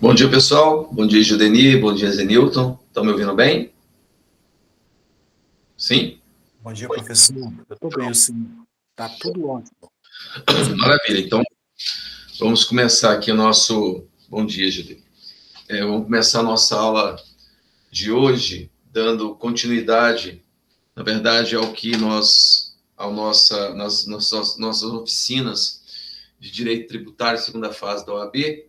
Bom dia, pessoal. Bom dia, Judeni. Bom dia, Zenilton. Estão me ouvindo bem? Sim? Bom dia, professor. Eu estou bem, sim. Está tudo ótimo. Maravilha. Então, vamos começar aqui o nosso... Bom dia, Judeni. Vamos começar a nossa aula de hoje, dando continuidade, na verdade, ao que nas nossas oficinas de Direito Tributário, segunda fase da OAB.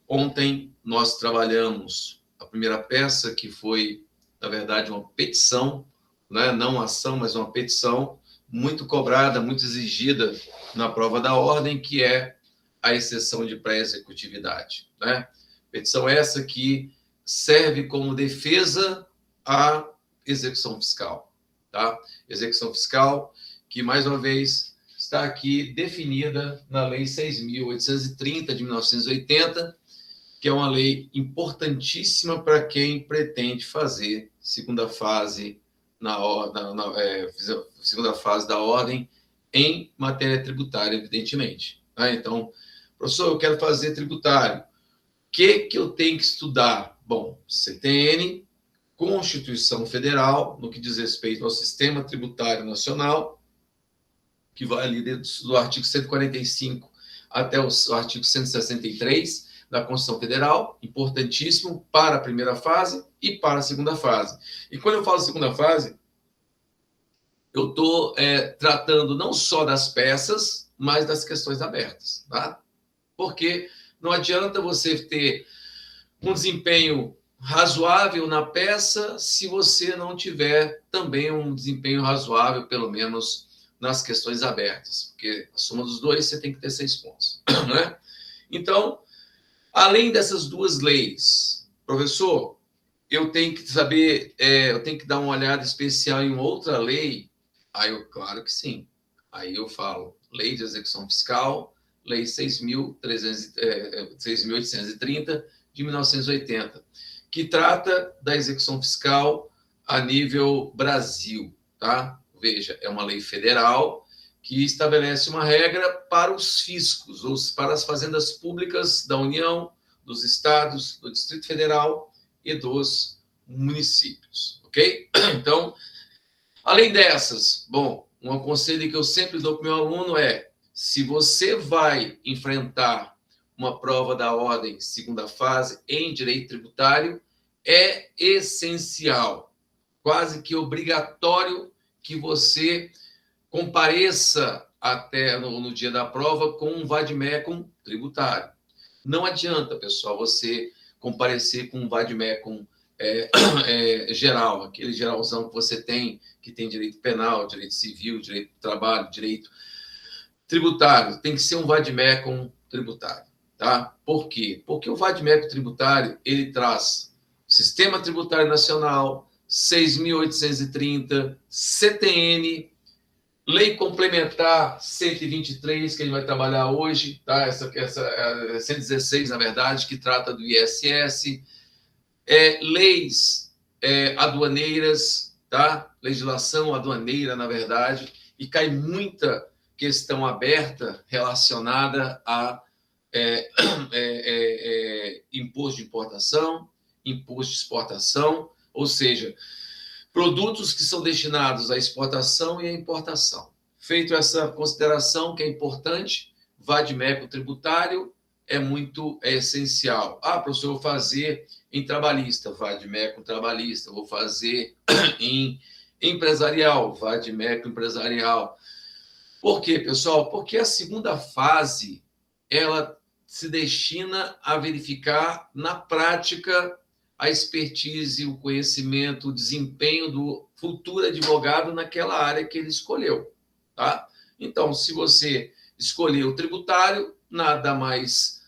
Ontem, nós trabalhamos a primeira peça, que foi, na verdade, uma petição, né? Não uma ação, mas uma petição muito cobrada, muito exigida na prova da ordem, que é a exceção de pré-executividade, né? Petição essa que serve como defesa à execução fiscal, tá? Execução fiscal que, mais uma vez, está aqui definida na Lei 6.830 de 1980, que é uma lei importantíssima para quem pretende fazer segunda fase segunda fase da ordem em matéria tributária, evidentemente. Então, professor, eu quero fazer tributário. O que eu tenho que estudar? Bom, CTN, Constituição Federal, no que diz respeito ao Sistema Tributário Nacional, que vai ali do artigo 145 até o artigo 163 da Constituição Federal, importantíssimo para a primeira fase e para a segunda fase. E quando eu falo segunda fase, eu estou tratando não só das peças, mas das questões abertas, tá? Porque não adianta você ter um desempenho razoável na peça se você não tiver também um desempenho razoável, pelo menos nas questões abertas, porque a soma dos dois você tem que ter 6 pontos, né? Então, além dessas duas leis, professor, eu tenho que saber, eu tenho que dar uma olhada especial em outra lei? Aí claro que sim. Aí eu falo, Lei de Execução Fiscal, Lei 6.830 de 1980, que trata da execução fiscal a nível Brasil, tá? Veja, é uma lei federal que estabelece uma regra para os fiscos, para as fazendas públicas da União, dos estados, do Distrito Federal e dos municípios, ok? Então, além dessas, bom, um conselho que eu sempre dou para o meu aluno é: se você vai enfrentar uma prova da ordem segunda fase em direito tributário, é essencial, quase que obrigatório, que você compareça até no dia da prova com um vade-mecum tributário. Não adianta, pessoal, você comparecer com um vade-mecum geral, aquele geralzão que você tem, que tem direito penal, direito civil, direito do trabalho, direito tributário. Tem que ser um vade-mecum tributário, tá? Por quê? Porque o vade-mecum tributário, ele traz Sistema Tributário Nacional, 6.830, CTN, Lei Complementar 123, que a gente vai trabalhar hoje, tá? Essa 116, na verdade, que trata do ISS, leis aduaneiras, tá? Legislação aduaneira, na verdade, e cai muita questão aberta relacionada a imposto de importação, imposto de exportação, ou seja, produtos que são destinados à exportação e à importação. Feito essa consideração, que é importante, vade-mecum tributário é essencial. Professor, eu vou fazer em trabalhista, vade-mecum trabalhista. Vou fazer em empresarial, vade-mecum empresarial. Por quê, pessoal? Porque a segunda fase, ela se destina a verificar na prática a expertise, o conhecimento, o desempenho do futuro advogado naquela área que ele escolheu, tá? Então, se você escolheu o tributário, nada mais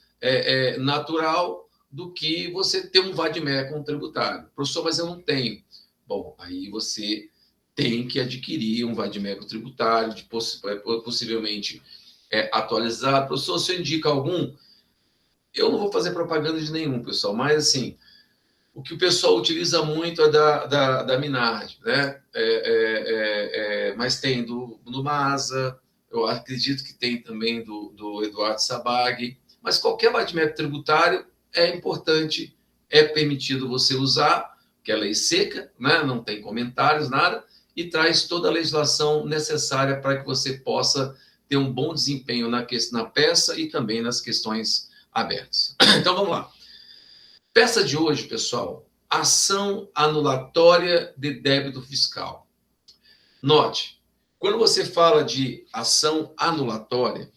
natural do que você ter um vade-mecum tributário. Professor, mas eu não tenho. Bom, aí você tem que adquirir um vade-mecum tributário, possivelmente atualizado. Professor, se eu indica algum, eu não vou fazer propaganda de nenhum, pessoal, mas assim, o que o pessoal utiliza muito é da Minard, né? Mas tem do Masa, eu acredito que tem também do Eduardo Sabag, Mas qualquer bate-método tributário é importante, é permitido você usar, que é lei seca, né? Não tem comentários, nada, e traz toda a legislação necessária para que você possa ter um bom desempenho na peça e também nas questões abertas. Então, vamos lá. Peça de hoje, pessoal, ação anulatória de débito fiscal. Note, quando você fala de ação anulatória,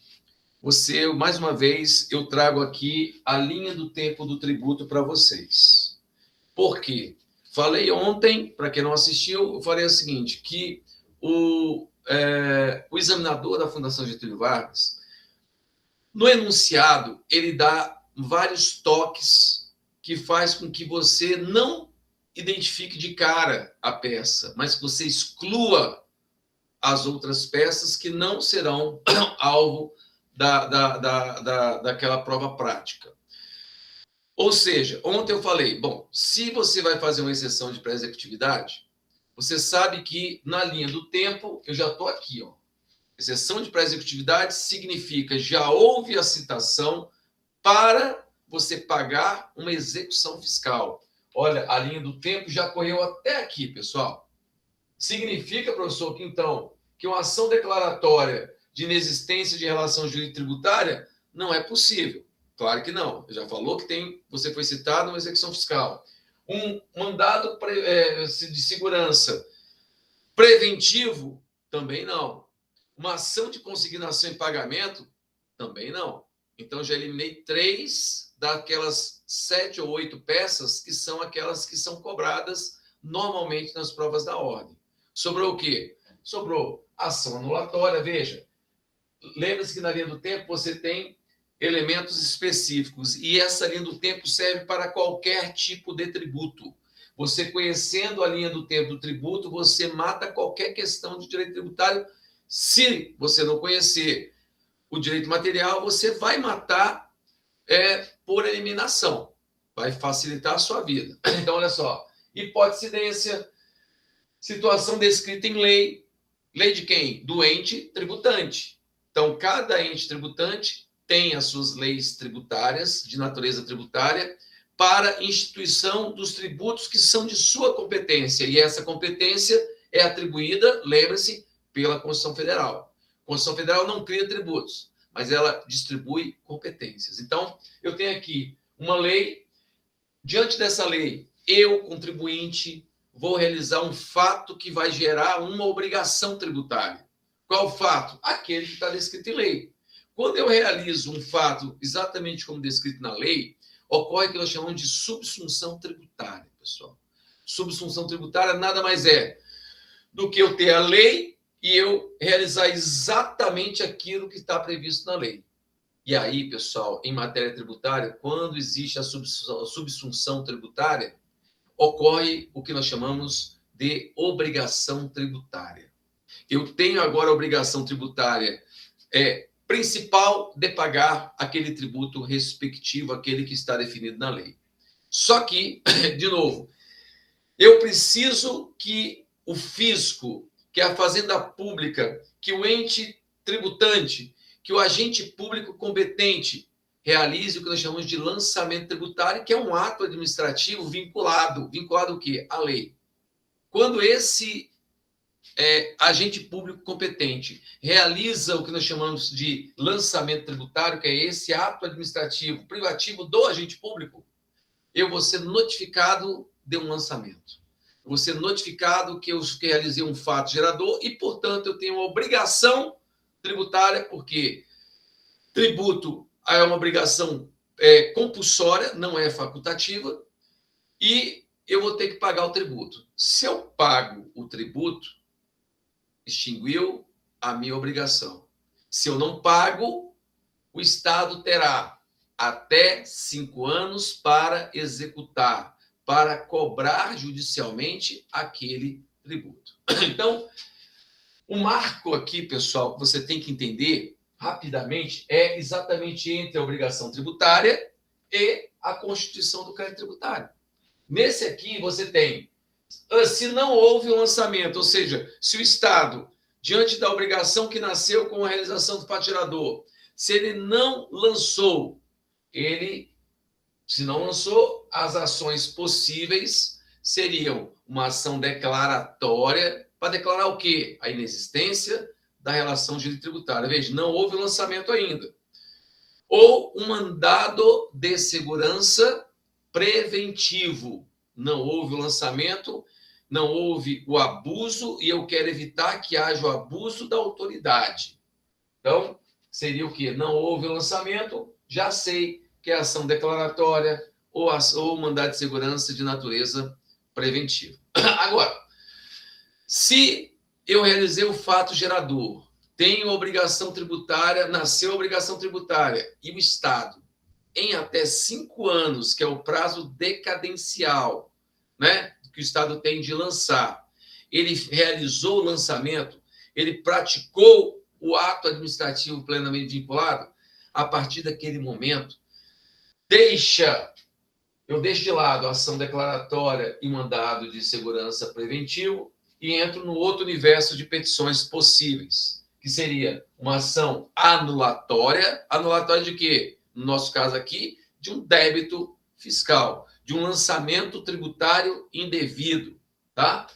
você, mais uma vez, eu trago aqui a linha do tempo do tributo para vocês. Por quê? Falei ontem, para quem não assistiu, eu falei o seguinte, que o examinador da Fundação Getúlio Vargas, no enunciado, ele dá vários toques que faz com que você não identifique de cara a peça, mas que você exclua as outras peças que não serão alvo daquela prova prática. Ou seja, ontem eu falei, bom, se você vai fazer uma exceção de pré-executividade, você sabe que na linha do tempo, eu já estou aqui, ó. Exceção de pré-executividade significa já houve a citação para você pagar uma execução fiscal. Olha, a linha do tempo já correu até aqui, pessoal. Significa, professor, que então, que uma ação declaratória de inexistência de relação jurídico-tributária não é possível. Claro que não. Já falou que você foi citado uma execução fiscal. Um mandado de segurança preventivo, também não. Uma ação de consignação em pagamento, também não. Então, já eliminei 3 daquelas 7 ou 8 peças que são aquelas que são cobradas normalmente nas provas da ordem. Sobrou o quê? Sobrou ação anulatória. Veja, lembre-se que na linha do tempo você tem elementos específicos e essa linha do tempo serve para qualquer tipo de tributo. Você conhecendo a linha do tempo do tributo, você mata qualquer questão de direito tributário. Se você não conhecer o direito material, você vai matar por eliminação. Vai facilitar a sua vida. Então, olha só. Hipótese de incidência, situação descrita em lei. Lei de quem? Do ente tributante. Então, cada ente tributante tem as suas leis tributárias, de natureza tributária, para instituição dos tributos que são de sua competência. E essa competência é atribuída, lembre-se, pela Constituição Federal. A Constituição Federal não cria tributos, mas ela distribui competências. Então, eu tenho aqui uma lei. Diante dessa lei, eu, contribuinte, vou realizar um fato que vai gerar uma obrigação tributária. Qual fato? Aquele que está descrito em lei. Quando eu realizo um fato exatamente como descrito na lei, ocorre o que nós chamamos de subsunção tributária, pessoal. Subsunção tributária nada mais é do que eu ter a lei e eu realizar exatamente aquilo que está previsto na lei. E aí, pessoal, em matéria tributária, quando existe a subsunção tributária, ocorre o que nós chamamos de obrigação tributária. Eu tenho agora a obrigação tributária principal de pagar aquele tributo respectivo, aquele que está definido na lei. Só que, de novo, eu preciso que o fisco, que a fazenda pública, que o ente tributante, que o agente público competente realize o que nós chamamos de lançamento tributário, que é um ato administrativo vinculado o quê? À lei. Quando esse agente público competente realiza o que nós chamamos de lançamento tributário, que é esse ato administrativo privativo do agente público, eu vou ser notificado de um lançamento. Eu vou ser notificado que eu realizei um fato gerador e, portanto, eu tenho uma obrigação tributária, porque tributo é uma obrigação compulsória, não é facultativa, e eu vou ter que pagar o tributo. Se eu pago o tributo, extinguiu a minha obrigação. Se eu não pago, o Estado terá até 5 anos para executar, para cobrar judicialmente aquele tributo. Então, o marco aqui, pessoal, que você tem que entender rapidamente é exatamente entre a obrigação tributária e a constituição do crédito tributário. Nesse aqui, você tem, se não houve um lançamento, ou seja, se o Estado, diante da obrigação que nasceu com a realização do fato gerador, se ele não lançou ele, se não lançou, as ações possíveis seriam uma ação declaratória, para declarar o quê? A inexistência da relação tributária. Veja, não houve lançamento ainda. Ou um mandado de segurança preventivo. Não houve o lançamento, não houve o abuso, e eu quero evitar que haja o abuso da autoridade. Então, seria o quê? Não houve o lançamento, já sei que é ação declaratória ou mandado de segurança de natureza preventiva. Agora, se eu realizei o fato gerador, tenho obrigação tributária, nasceu a obrigação tributária, e o Estado, em até 5 anos, que é o prazo decadencial, né, que o Estado tem de lançar, ele realizou o lançamento, ele praticou o ato administrativo plenamente vinculado, a partir daquele momento, eu deixo de lado a ação declaratória e mandado de segurança preventivo e entro no outro universo de petições possíveis, que seria uma ação anulatória. Anulatória de quê? No nosso caso aqui, de um débito fiscal, de um lançamento tributário indevido, tá?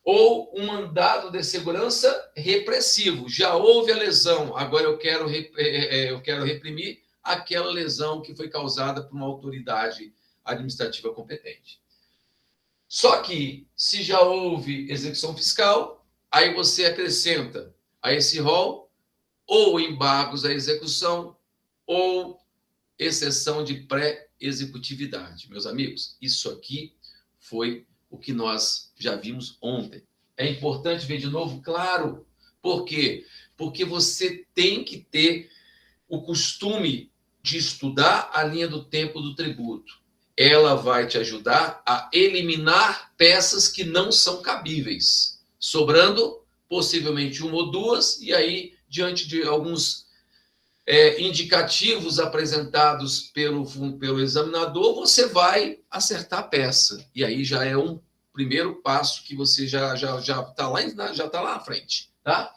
Ou um mandado de segurança repressivo. Já houve a lesão, agora eu quero reprimir aquela lesão que foi causada por uma autoridade administrativa competente. Só que, se já houve execução fiscal, aí você acrescenta a esse rol ou embargos à execução ou exceção de pré-executividade. Meus amigos, isso aqui foi o que nós já vimos ontem. É importante ver de novo, claro. Por quê? Porque você tem que ter o costume de estudar a linha do tempo do tributo. Ela vai te ajudar a eliminar peças que não são cabíveis, sobrando possivelmente uma ou duas, e aí, diante de alguns indicativos apresentados pelo examinador, você vai acertar a peça. E aí já é um primeiro passo que você já está lá na frente. Tá?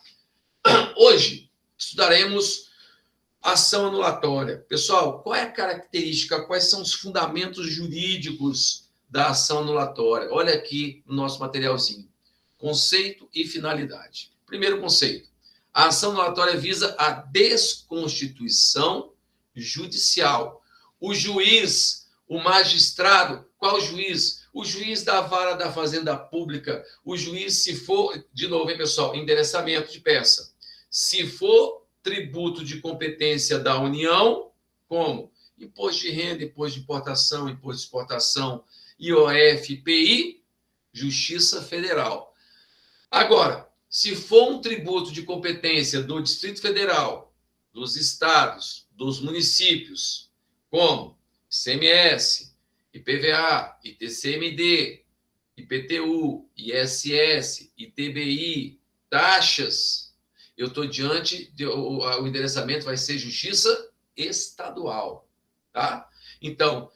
Hoje, estudaremos ação anulatória. Pessoal, qual é a característica, quais são os fundamentos jurídicos da ação anulatória? Olha aqui no nosso materialzinho. Conceito e finalidade. Primeiro conceito. A ação anulatória visa a desconstituição judicial. O juiz, o magistrado, qual juiz? O juiz da vara da Fazenda Pública, o juiz, se for, de novo, hein, pessoal, endereçamento de peça. Se for tributo de competência da União, como? Imposto de renda, imposto de importação, imposto de exportação, IOF, IPI, Justiça Federal. Agora, se for um tributo de competência do Distrito Federal, dos estados, dos municípios, como ICMS, IPVA, ITCMD, IPTU, ISS, ITBI, taxas, eu estou diante, o endereçamento vai ser Justiça Estadual, tá? Então,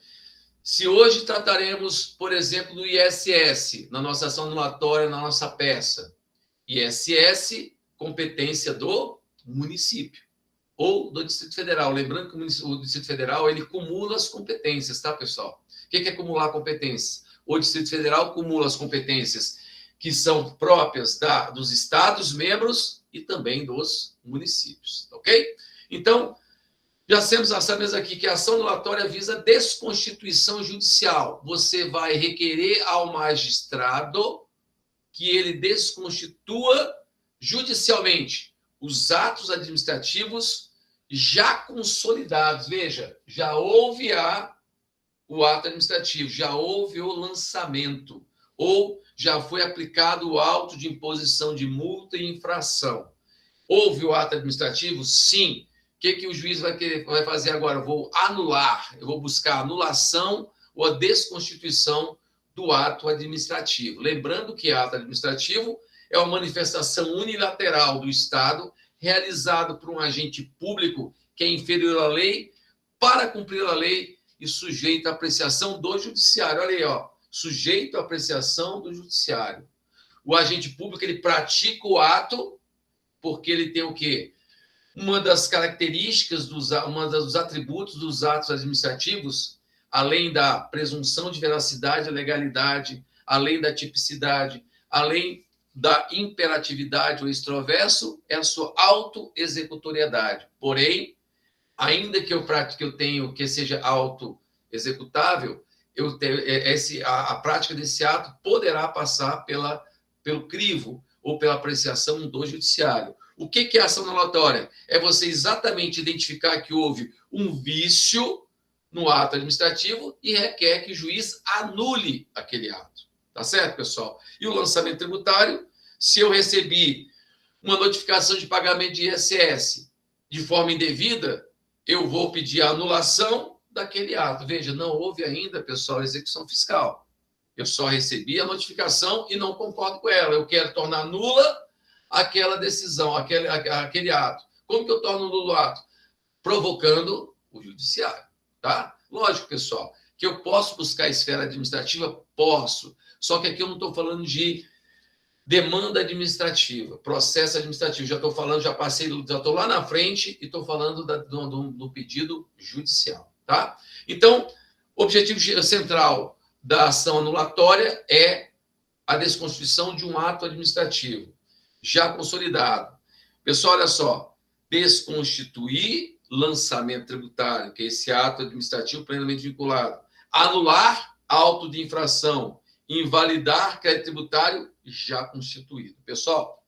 se hoje trataremos, por exemplo, do ISS, na nossa ação anulatória, na nossa peça, ISS, competência do município ou do Distrito Federal. Lembrando que o Distrito Federal, ele cumula as competências, tá, pessoal? O que é acumular competências? O Distrito Federal cumula as competências que são próprias dos estados membros e também dos municípios, ok? Então, já sabemos aqui que a ação anulatória visa desconstituição judicial. Você vai requerer ao magistrado que ele desconstitua judicialmente os atos administrativos já consolidados. Veja, já houve o ato administrativo, já houve o lançamento, ou já foi aplicado o auto de imposição de multa e infração. Houve o ato administrativo? Sim. O que o juiz vai fazer agora? Eu vou anular, eu vou buscar a anulação ou a desconstituição do ato administrativo. Lembrando que ato administrativo é uma manifestação unilateral do Estado realizado por um agente público que é inferior à lei para cumprir a lei e sujeito à apreciação do judiciário. Olha aí, ó, sujeito à apreciação do judiciário. O agente público, ele pratica o ato porque ele tem o quê? Uma das características, dos atributos dos atos administrativos, além da presunção de veracidade e legalidade, além da tipicidade, além da imperatividade ou extroverso, é a sua auto-executoriedade. Porém, ainda que eu tenho que seja auto-executável, a prática desse ato poderá passar pelo crivo ou pela apreciação do judiciário. O que é ação anulatória? É você exatamente identificar que houve um vício no ato administrativo e requer que o juiz anule aquele ato. Tá certo, pessoal? E o lançamento tributário, se eu recebi uma notificação de pagamento de ISS de forma indevida, eu vou pedir a anulação daquele ato. Veja, não houve ainda, pessoal, execução fiscal. Eu só recebi a notificação e não concordo com ela. Eu quero tornar nula aquela decisão, aquele ato. Como que eu torno nulo o ato? Provocando o judiciário, tá? Lógico, pessoal, que eu posso buscar a esfera administrativa? Posso. Só que aqui eu não estou falando de demanda administrativa, processo administrativo. Já estou falando, já estou lá na frente e estou falando do pedido judicial, tá? Então, o objetivo central da ação anulatória é a desconstituição de um ato administrativo já consolidado. Pessoal, olha só, desconstituir lançamento tributário, que é esse ato administrativo plenamente vinculado, anular auto de infração, invalidar crédito tributário já constituído. Pessoal,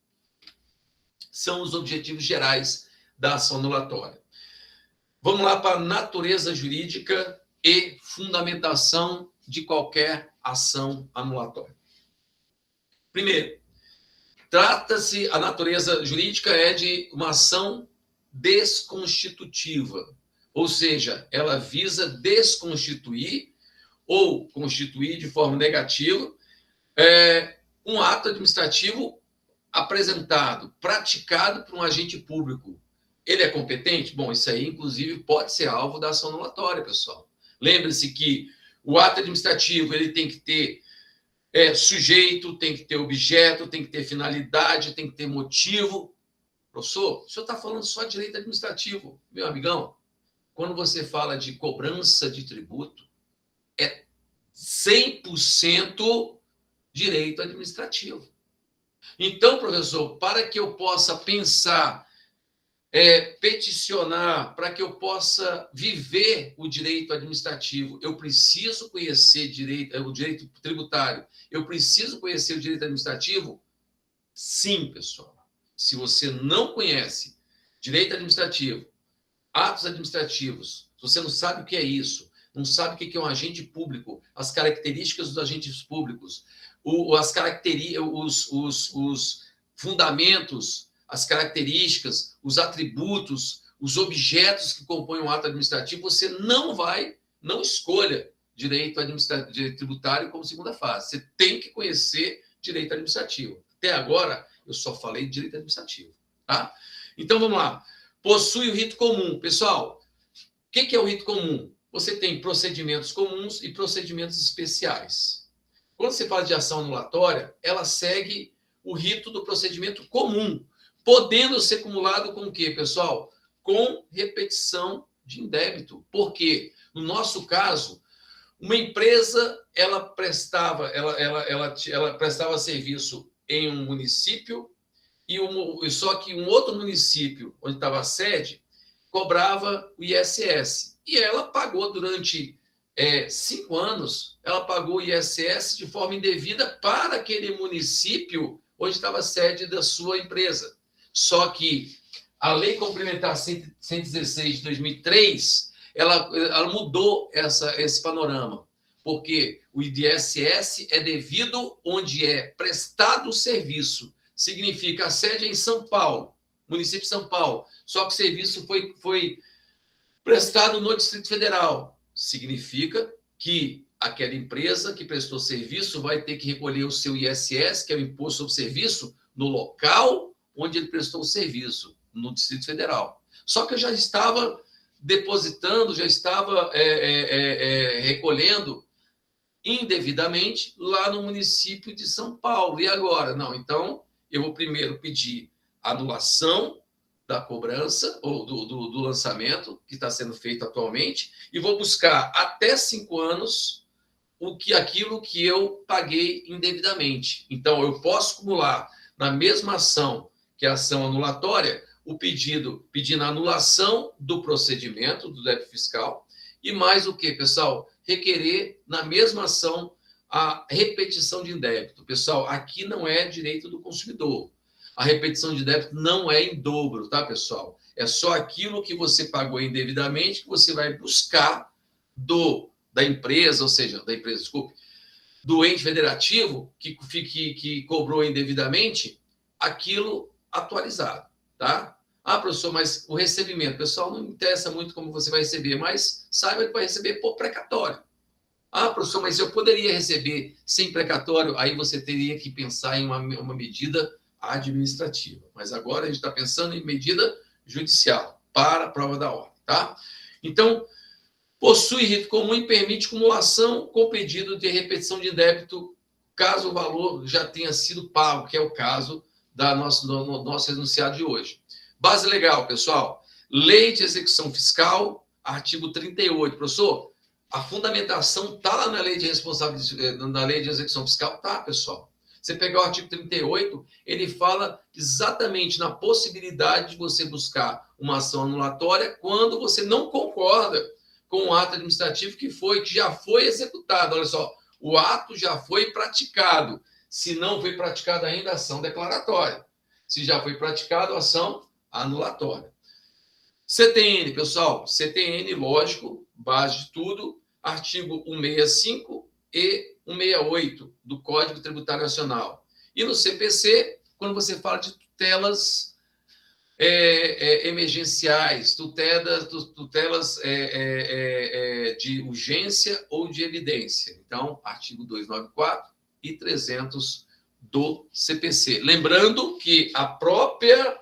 são os objetivos gerais da ação anulatória. Vamos lá para a natureza jurídica e fundamentação de qualquer ação anulatória. Primeiro, trata-se, a natureza jurídica é de uma ação desconstitutiva, ou seja, ela visa desconstituir ou constituir de forma negativa um ato administrativo apresentado, praticado por um agente público. Ele é competente? Bom, isso aí, inclusive, pode ser alvo da ação anulatória, pessoal. Lembre-se que o ato administrativo ele tem que ter sujeito, tem que ter objeto, tem que ter finalidade, tem que ter motivo. Professor, o senhor está falando só de direito administrativo, meu amigão. Quando você fala de cobrança de tributo, é 100% direito administrativo. Então, professor, para que eu possa pensar, peticionar, para que eu possa viver o direito administrativo, eu preciso conhecer o direito tributário, eu preciso conhecer o direito administrativo? Sim, pessoal. Se você não conhece direito administrativo, atos administrativos, se você não sabe o que é isso, não sabe o que é um agente público, as características dos agentes públicos, os fundamentos, as características, os atributos, os objetos que compõem um ato administrativo, você não escolha direito tributário como segunda fase. Você tem que conhecer direito administrativo. Até agora, eu só falei de direito administrativo, tá? Então, vamos lá. Possui o rito comum. Pessoal, o que é o rito comum? Você tem procedimentos comuns e procedimentos especiais. Quando você fala de ação anulatória, ela segue o rito do procedimento comum, podendo ser acumulado com o quê, pessoal? Com repetição de indébito. Por quê? No nosso caso, uma empresa ela prestava serviço em um município, só que um outro município, onde estava a sede, cobrava o ISS. E ela pagou durante 5 anos, ela pagou o ISS de forma indevida para aquele município onde estava a sede da sua empresa. Só que a Lei Complementar 116 de 2003, ela mudou esse panorama, porque o ISS é devido onde é prestado o serviço. Significa, a sede é em São Paulo, município de São Paulo, só que o serviço foi prestado no Distrito Federal. Significa que aquela empresa que prestou serviço vai ter que recolher o seu ISS, que é o Imposto sobre Serviço, no local onde ele prestou o serviço, no Distrito Federal. Só que eu já estava depositando, já estava recolhendo indevidamente lá no município de São Paulo. E agora? Não, então eu vou primeiro pedir anulação da cobrança ou do lançamento que está sendo feito atualmente e vou buscar até 5 anos aquilo que eu paguei indevidamente. Então, eu posso acumular na mesma ação, que é a ação anulatória, o pedido pedindo a anulação do procedimento do débito fiscal e mais o que, pessoal? Requerer na mesma ação a repetição de débito. Pessoal, aqui não é direito do consumidor. A repetição de débito não é em dobro, tá, pessoal? É só aquilo que você pagou indevidamente que você vai buscar da empresa, ou seja, da empresa, desculpe, do ente federativo que cobrou indevidamente aquilo atualizado, tá? Ah, professor, mas o recebimento, pessoal, não interessa muito como você vai receber, mas saiba que vai receber por precatório. Ah, professor, mas eu poderia receber sem precatório? Aí você teria que pensar em uma medida administrativa. Mas agora a gente está pensando em medida judicial para a prova da ordem, tá? Então, possui rito comum e permite cumulação com pedido de repetição de débito, caso o valor já tenha sido pago, que é o caso do nosso enunciado de hoje. Base legal, pessoal. Lei de execução fiscal, artigo 38. Professor, a fundamentação está lá na lei de na lei de execução fiscal? Tá, pessoal. Você pegar o artigo 38, ele fala exatamente na possibilidade de você buscar uma ação anulatória quando você não concorda com o ato administrativo que já foi executado. Olha só, o ato já foi praticado. Se não foi praticada ainda, ação declaratória. Se já foi praticado, ação anulatória. CTN, pessoal, CTN, lógico, base de tudo, artigo 165 e 168 do Código Tributário Nacional. E no CPC, quando você fala de tutelas emergenciais, tutelas de urgência ou de evidência. Então, artigo 294 e 300 do CPC. Lembrando que a própria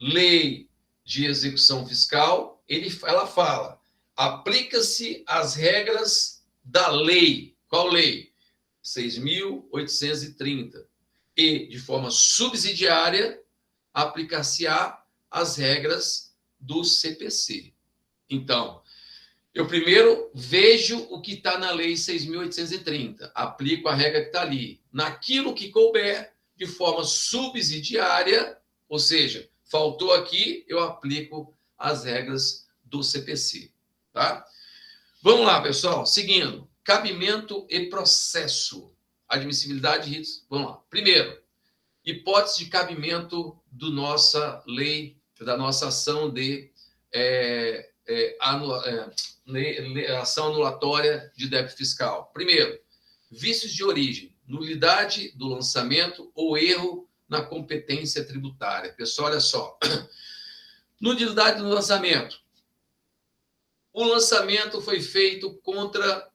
lei de execução fiscal, ela fala, aplica-se as regras da lei. Qual lei? 6.830. E, de forma subsidiária, aplicar-se-á as regras do CPC. Então, eu primeiro vejo o que está na lei 6.830, aplico a regra que está ali. Naquilo que couber, de forma subsidiária, ou seja, faltou aqui, eu aplico as regras do CPC. Tá? Vamos lá, pessoal. Seguindo. Cabimento e processo. Admissibilidade de ritos. Vamos lá. Primeiro, hipótese de cabimento da nossa lei, da nossa ação de ação anulatória de débito fiscal. Primeiro, vícios de origem, nulidade do lançamento ou erro na competência tributária. Pessoal, olha só. Nulidade do lançamento. O lançamento foi feito contra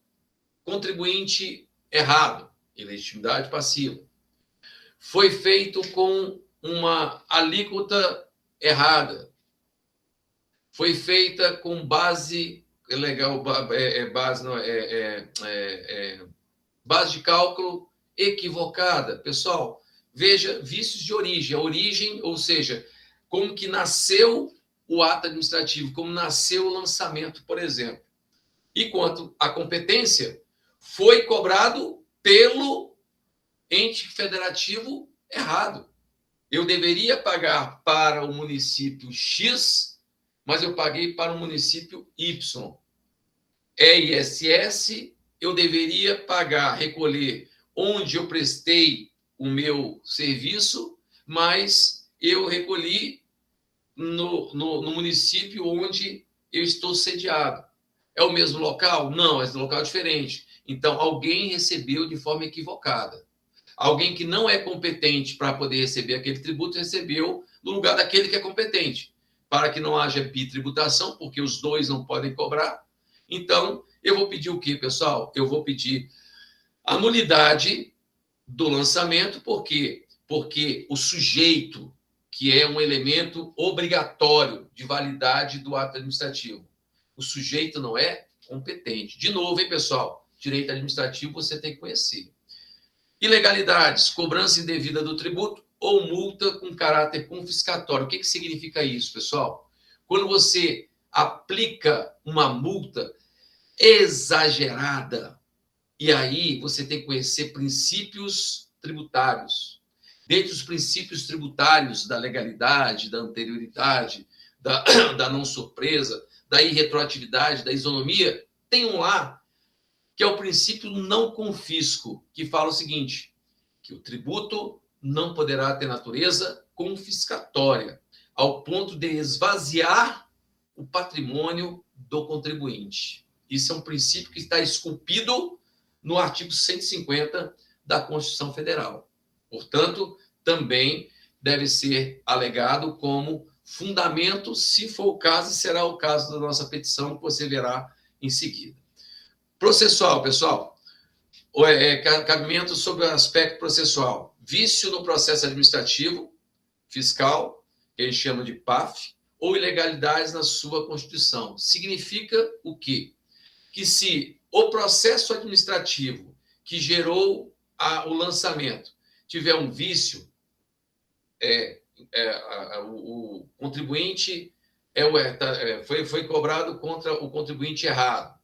contribuinte errado, ilegitimidade passiva. Foi feito com uma alíquota errada. Foi feita com base base de cálculo equivocada. Pessoal, veja, vícios de origem. A origem, ou seja, como que nasceu o ato administrativo, como nasceu o lançamento, por exemplo. E quanto à competência, foi cobrado pelo ente federativo errado. Eu deveria pagar para o município X, mas eu paguei para o município Y. ISS, eu deveria pagar, recolher onde eu prestei o meu serviço, mas eu recolhi no município onde eu estou sediado. É o mesmo local? Não, é um local diferente. Então, alguém recebeu de forma equivocada. Alguém que não é competente para poder receber aquele tributo, recebeu no lugar daquele que é competente. Para que não haja bitributação, porque os dois não podem cobrar. Então, eu vou pedir o quê, pessoal? Eu vou pedir a nulidade do lançamento, por quê? Porque o sujeito, que é um elemento obrigatório de validade do ato administrativo, o sujeito não é competente. De novo, hein, pessoal? Direito administrativo você tem que conhecer. Ilegalidades, cobrança indevida do tributo, ou multa com caráter confiscatório. O que significa isso, pessoal? Quando você aplica uma multa exagerada, e aí você tem que conhecer princípios tributários. Dentre os princípios tributários da legalidade, da anterioridade, da não surpresa, da irretroatividade, da isonomia, tem um lá que é o princípio não confisco, que fala o seguinte, que o tributo não poderá ter natureza confiscatória, ao ponto de esvaziar o patrimônio do contribuinte. Isso é um princípio que está esculpido no artigo 150 da Constituição Federal. Portanto, também deve ser alegado como fundamento, se for o caso, e será o caso da nossa petição, que você verá em seguida. Processual, pessoal. Cabimento sobre o aspecto processual. Vício no processo administrativo, fiscal, que a gente chama de PAF, ou ilegalidades na sua Constituição. Significa o quê? Que se o processo administrativo que gerou o lançamento tiver um vício, o contribuinte foi cobrado contra o contribuinte errado,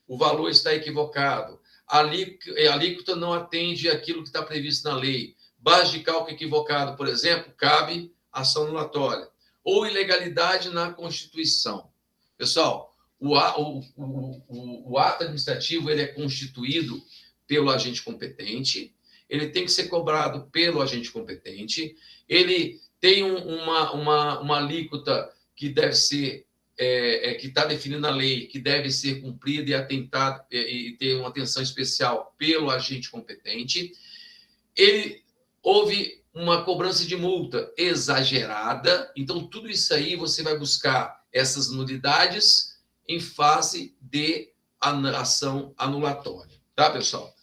o valor está equivocado, a alíquota não atende aquilo que está previsto na lei, base de cálculo equivocado, por exemplo, cabe ação anulatória, ou ilegalidade na Constituição. Pessoal, o ato administrativo ele é constituído pelo agente competente, ele tem que ser cobrado pelo agente competente, ele tem uma alíquota que deve ser, que está definida na lei, que deve ser cumprida e atentada, e ter uma atenção especial pelo agente competente. Houve uma cobrança de multa exagerada, então tudo isso aí você vai buscar essas nulidades em fase de ação anulatória. Tá, pessoal?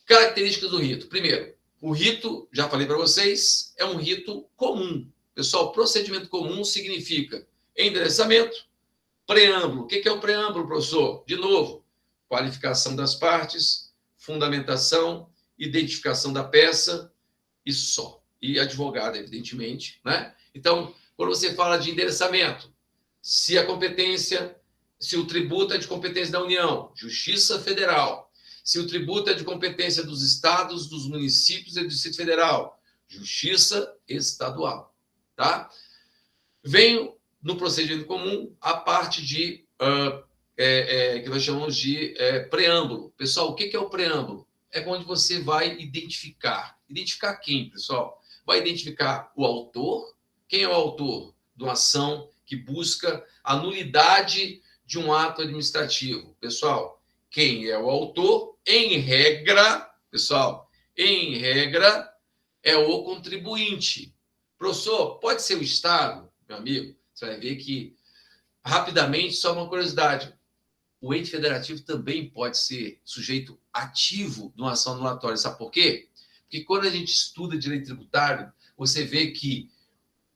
Características do rito. Primeiro, o rito, já falei para vocês, é um rito comum. Pessoal, procedimento comum significa endereçamento, preâmbulo. O que é o preâmbulo, professor? De novo, qualificação das partes, fundamentação, identificação da peça e só. E advogado, evidentemente, né? Então, quando você fala de endereçamento, se o tributo é de competência da União, Justiça Federal. Se o tributo é de competência dos estados, dos municípios e do Distrito Federal, Justiça Estadual, tá? Venho no procedimento comum a parte de que nós chamamos de preâmbulo. Pessoal, o que é o preâmbulo? É onde você vai identificar. Identificar quem, pessoal? Vai identificar o autor. Quem é o autor de uma ação que busca a nulidade de um ato administrativo? Pessoal, quem é o autor? Em regra, pessoal, em regra, é o contribuinte. Professor, pode ser o Estado, meu amigo? Você vai ver que, rapidamente, só uma curiosidade. O ente federativo também pode ser sujeito ativo de uma ação anulatória. Sabe por quê? Porque quando a gente estuda direito tributário, você vê que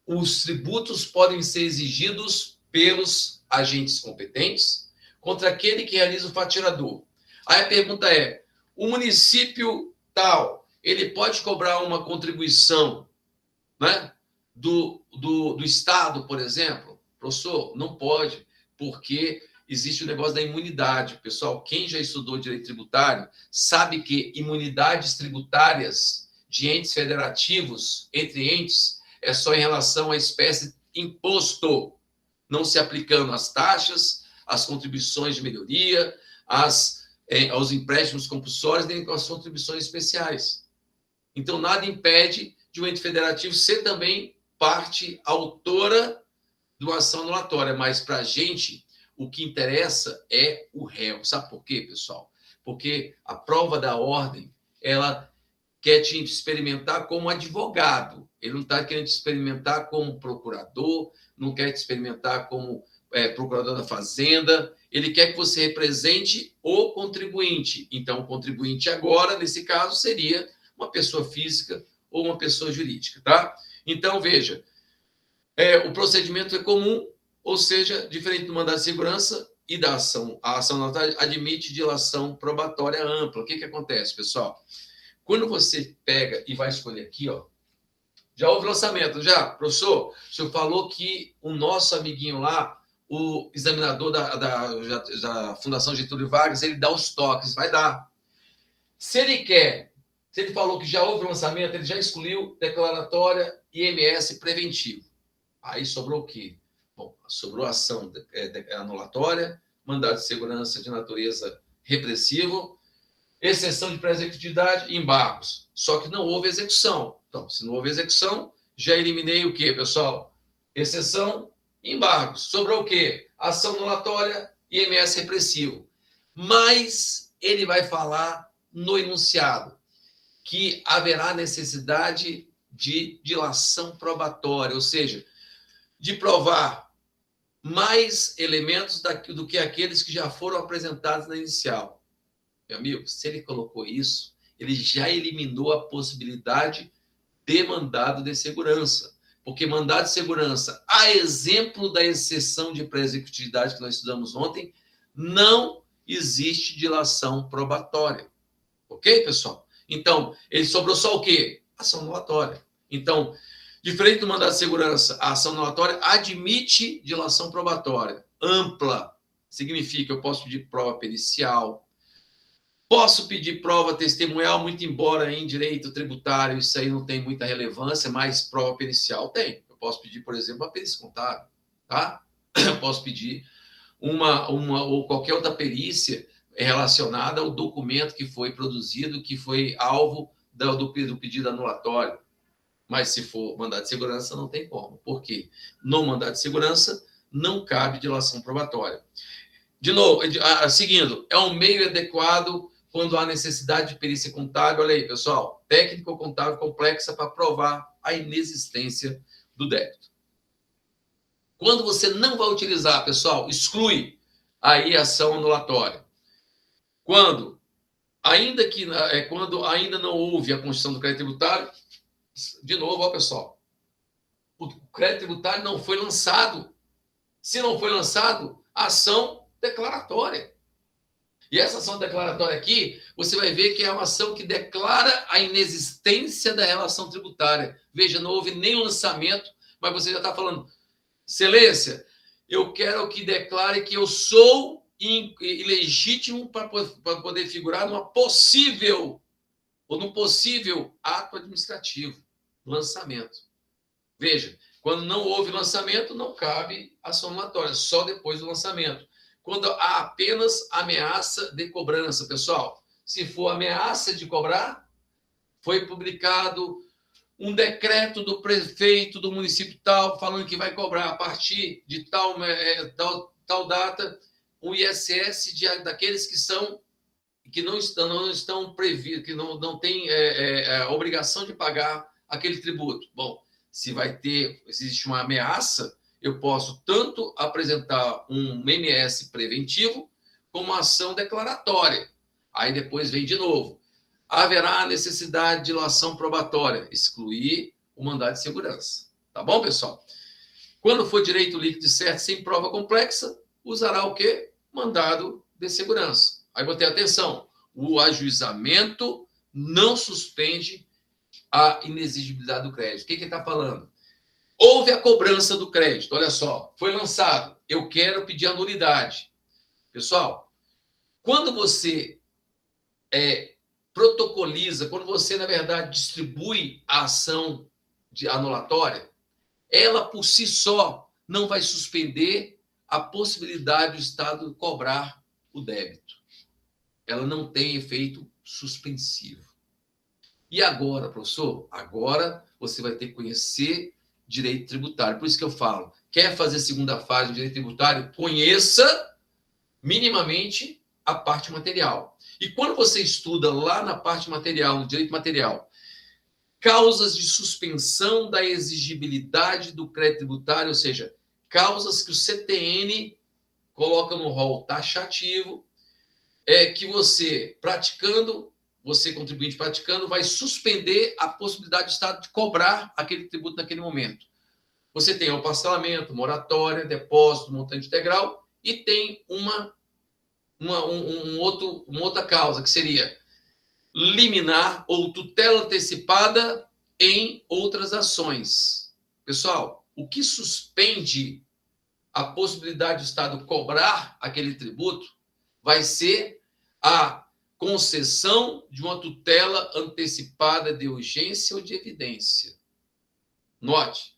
os tributos podem ser exigidos pelos agentes competentes contra aquele que realiza o faturador. Aí a pergunta é, o município tal, ele pode cobrar uma contribuição, né, do Estado, por exemplo? Professor, não pode, porque existe o negócio da imunidade. Pessoal, quem já estudou direito tributário sabe que imunidades tributárias de entes federativos, entre entes, é só em relação à espécie de imposto, não se aplicando às taxas, às contribuições de melhoria, aos empréstimos compulsórios, nem às contribuições especiais. Então, nada impede de um ente federativo ser também parte autora de uma ação anulatória, mas para a gente, o que interessa é o réu. Sabe por quê, pessoal? Porque a prova da ordem, ela quer te experimentar como advogado. Ele não está querendo te experimentar como procurador, não quer te experimentar como procurador da Fazenda. Ele quer que você represente o contribuinte. Então, o contribuinte agora, nesse caso, seria uma pessoa física ou uma pessoa jurídica, tá? Então, veja, o procedimento é comum, ou seja, diferente do mandado de segurança e da ação. A ação anulatória admite dilação probatória ampla. O que acontece, pessoal? Quando você pega e vai escolher aqui, ó, Já houve lançamento, já? Professor, o senhor falou que o nosso amiguinho lá, o examinador da Fundação Getúlio Vargas, ele dá os toques, vai dar. Se ele falou que já houve lançamento, ele já excluiu declaratória IMS preventivo. Aí sobrou o quê? Bom, sobrou ação anulatória, mandado de segurança de natureza repressivo, exceção de pré-executividade e embargos. Só que não houve execução. Então, se não houve execução, já eliminei o quê, pessoal? Exceção e embargos. Sobrou o quê? Ação anulatória e IMS repressivo. Mas ele vai falar no enunciado que haverá necessidade de dilação probatória, ou seja, de provar mais elementos do que aqueles que já foram apresentados na inicial. Meu amigo, se ele colocou isso, ele já eliminou a possibilidade de mandado de segurança. Porque mandado de segurança, a exemplo da exceção de pré-executividade que nós estudamos ontem, não existe dilação probatória. Ok, pessoal? Então, ele sobrou só o quê? Ação anulatória. Então, diferente do mandado de segurança, a ação anulatória admite dilação probatória. Ampla significa eu posso pedir prova pericial, posso pedir prova testemunhal, muito embora em direito tributário isso aí não tem muita relevância, mas prova pericial tem. Eu posso pedir, por exemplo, uma perícia contábil, tá? Eu posso pedir uma ou qualquer outra perícia relacionada ao documento que foi produzido, que foi alvo do pedido anulatório. Mas se for mandado de segurança, não tem como. Por quê? No mandado de segurança, não cabe dilação probatória. De novo, seguindo, é um meio adequado quando há necessidade de perícia contábil. Olha aí, pessoal, técnica ou contábil complexa para provar a inexistência do débito. Quando você não vai utilizar, pessoal, exclui aí a ação anulatória. Quando ainda não houve a constituição do crédito tributário, de novo, ó, pessoal, o crédito tributário não foi lançado. Se não foi lançado, ação declaratória. E essa ação declaratória aqui, você vai ver que é uma ação que declara a inexistência da relação tributária. Veja, não houve nem lançamento, mas você já está falando, excelência, eu quero que declare que eu sou ilegítimo para poder figurar num possível ato administrativo, lançamento. Veja, quando não houve lançamento, não cabe ação anulatória, só depois do lançamento. Quando há apenas ameaça de cobrança, pessoal, se for ameaça de cobrar, foi publicado um decreto do prefeito do município tal, falando que vai cobrar a partir de tal data o ISS daqueles que não estão previstos, que não têm a obrigação de pagar aquele tributo. Bom, se existe uma ameaça, eu posso tanto apresentar um MS preventivo como uma ação declaratória. Aí depois vem de novo. Haverá necessidade de dilação probatória, excluir o mandado de segurança. Tá bom, pessoal? Quando for direito líquido certo sem prova complexa, usará o quê? Mandado de segurança. Aí botei atenção. O ajuizamento não suspende a inexigibilidade do crédito. O que ele está falando? Houve a cobrança do crédito. Olha só, foi lançado. Eu quero pedir a nulidade. Pessoal, quando você protocoliza, quando você, na verdade, distribui a ação anulatória, ela, por si só, não vai suspender a possibilidade do Estado cobrar o débito. Ela não tem efeito suspensivo. E agora, professor? Agora você vai ter que conhecer direito tributário. Por isso que eu falo, quer fazer segunda fase de direito tributário? Conheça minimamente a parte material. E quando você estuda lá na parte material, no direito material, causas de suspensão da exigibilidade do crédito tributário, ou seja, causas que o CTN coloca no rol taxativo, que você contribuinte praticando, vai suspender a possibilidade do Estado de cobrar aquele tributo naquele momento. Você tem o parcelamento, moratória, depósito, montante integral, e tem uma outra causa, que seria liminar ou tutela antecipada em outras ações. Pessoal, o que suspende a possibilidade do Estado cobrar aquele tributo vai ser a concessão de uma tutela antecipada de urgência ou de evidência. Note,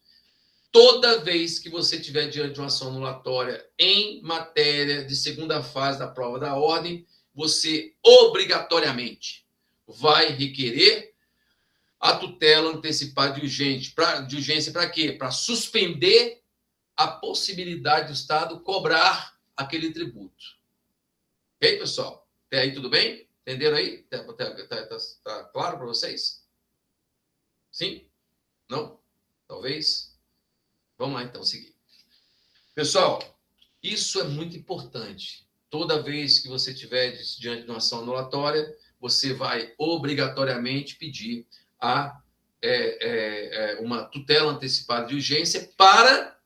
toda vez que você estiver diante de uma ação anulatória em matéria de segunda fase da prova da ordem, você obrigatoriamente vai requerer a tutela antecipada de urgência para quê? Para suspender a possibilidade do Estado cobrar aquele tributo. Ok, pessoal? Até aí tudo bem? Entenderam aí? Tá claro para vocês? Sim? Não? Talvez? Vamos lá, então, seguir. Pessoal, isso é muito importante. Toda vez que você estiver diante de uma ação anulatória, você vai obrigatoriamente pedir uma tutela antecipada de urgência para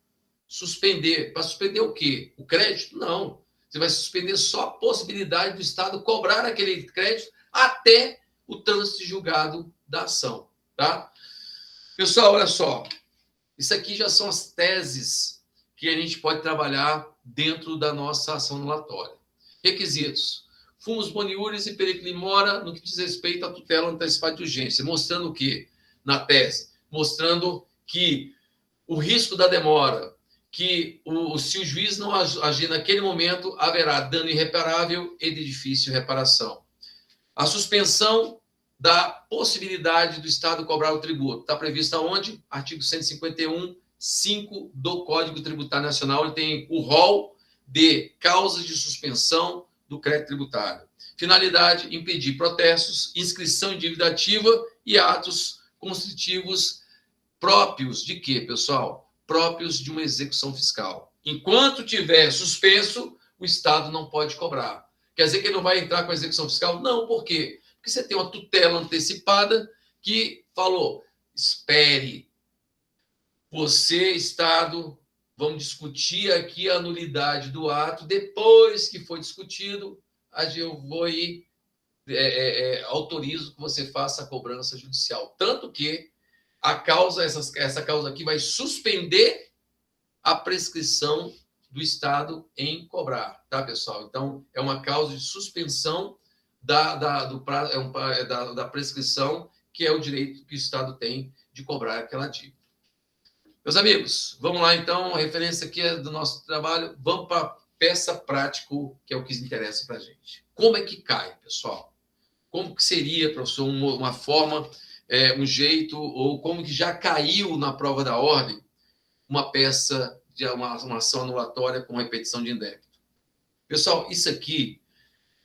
suspender. Para suspender o quê? O crédito? Não. Você vai suspender só a possibilidade do Estado cobrar aquele crédito até o trânsito julgado da ação. Tá? Pessoal, olha só. Isso aqui já são as teses que a gente pode trabalhar dentro da nossa ação anulatória. Requisitos. Fumus boniuris e periculum mora no que diz respeito à tutela antecipada de urgência. Mostrando o quê? Na tese. Mostrando que o risco da demora, que se o juiz não agir naquele momento, haverá dano irreparável e de difícil reparação. A suspensão da possibilidade do Estado cobrar o tributo. Está prevista onde? Artigo 151, 5 do Código Tributário Nacional. Ele tem o rol de causas de suspensão do crédito tributário. Finalidade, impedir protestos, inscrição em dívida ativa e atos constritivos próprios de quê, pessoal? Próprios de uma execução fiscal. Enquanto tiver suspenso, o Estado não pode cobrar. Quer dizer que ele não vai entrar com a execução fiscal? Não, por quê? Porque você tem uma tutela antecipada que falou, espere, você, Estado, vamos discutir aqui a nulidade do ato, depois que for discutido, eu vou e autorizo que você faça a cobrança judicial. Tanto que a causa, essa causa aqui vai suspender a prescrição do Estado em cobrar, tá, pessoal? Então, é uma causa de suspensão da prescrição, que é o direito que o Estado tem de cobrar aquela dívida. Meus amigos, vamos lá, então, a referência aqui é do nosso trabalho, vamos para a peça prática, que é o que interessa para a gente. Como é que cai, pessoal? Como que seria, professor, uma forma, um jeito, ou como que já caiu na prova da ordem uma peça de uma ação anulatória com repetição de indébito? Pessoal, isso aqui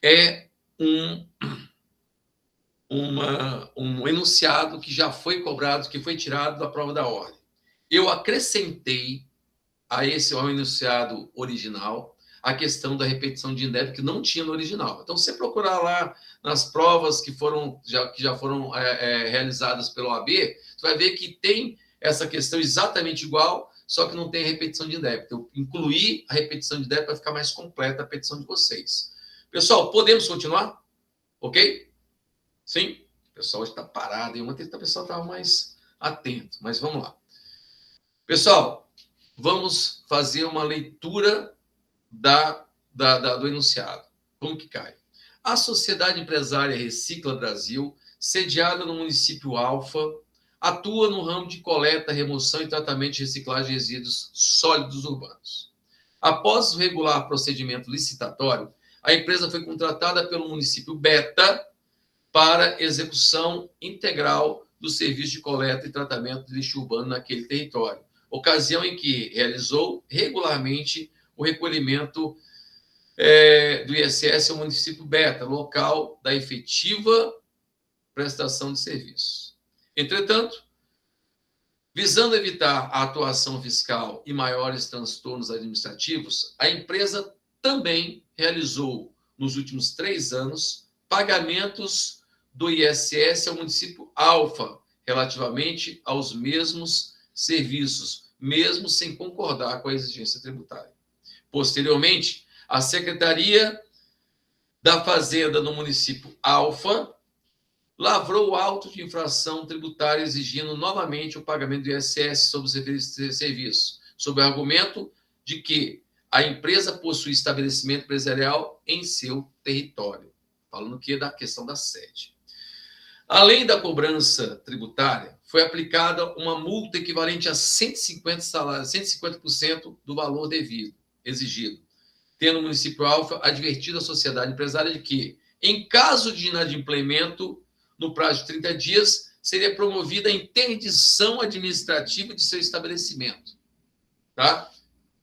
é um enunciado que já foi cobrado, que foi tirado da prova da ordem. Eu acrescentei ao enunciado original a questão da repetição de indébito que não tinha no original. Então, se você procurar lá nas provas que já foram realizadas pelo OAB, você vai ver que tem essa questão exatamente igual, só que não tem repetição de indébito. Eu incluí a repetição de indébito para ficar mais completa a petição de vocês. Pessoal, podemos continuar? Ok? Sim? O pessoal hoje está parado, e ontem o pessoal estava mais atento, mas vamos lá. Pessoal, vamos fazer uma leitura do enunciado. Como que cai? A Sociedade Empresária Recicla Brasil, sediada no município Alfa, atua no ramo de coleta, remoção e tratamento de reciclagem de resíduos sólidos urbanos. Após o regular procedimento licitatório, a empresa foi contratada pelo município Beta para execução integral do serviço de coleta e tratamento de lixo urbano naquele território, ocasião em que realizou regularmente o recolhimento do ISS ao município Beta, local da efetiva prestação de serviços. Entretanto, visando evitar a atuação fiscal e maiores transtornos administrativos, a empresa também realizou, nos últimos 3 anos, pagamentos do ISS ao município Alfa, relativamente aos mesmos serviços, mesmo sem concordar com a exigência tributária. Posteriormente, a Secretaria da Fazenda no município Alfa lavrou auto de infração tributária exigindo novamente o pagamento do ISS sobre os referidos serviços, sob o argumento de que a empresa possui estabelecimento empresarial em seu território. Falando que da questão da sede. Além da cobrança tributária, foi aplicada uma multa equivalente a 150 salários, 150% do valor devido, exigido, tendo o município alfa advertido a sociedade empresária de que, em caso de inadimplemento, no prazo de 30 dias, seria promovida a interdição administrativa de seu estabelecimento. Tá?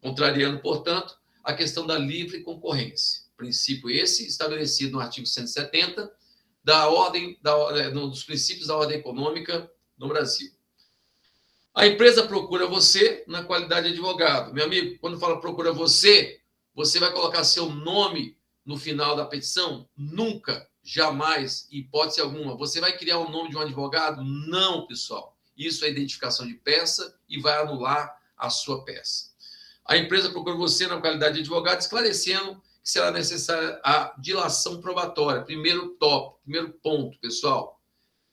Contrariando, portanto, a questão da livre concorrência. Princípio esse estabelecido no artigo 170 dos princípios da ordem econômica no Brasil. A empresa procura você na qualidade de advogado. Meu amigo, quando fala procura você, você vai colocar seu nome no final da petição? Nunca, jamais, hipótese alguma. Você vai criar o nome de um advogado? Não, pessoal. Isso é identificação de peça e vai anular a sua peça. A empresa procura você na qualidade de advogado, esclarecendo que será necessária a dilação probatória. Primeiro ponto, pessoal.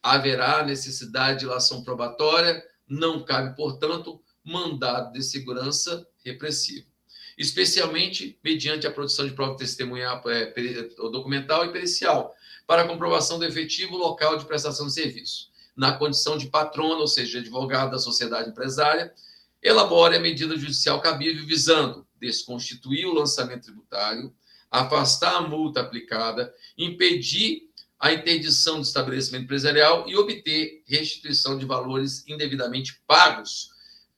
Haverá necessidade de dilação probatória, não cabe, portanto, mandado de segurança repressivo, especialmente mediante a produção de prova testemunhal, documental e pericial, para a comprovação do efetivo local de prestação de serviço. Na condição de patrona, ou seja, advogado da sociedade empresária, elabore a medida judicial cabível visando desconstituir o lançamento tributário, afastar a multa aplicada, impedir a interdição do estabelecimento empresarial e obter restituição de valores indevidamente pagos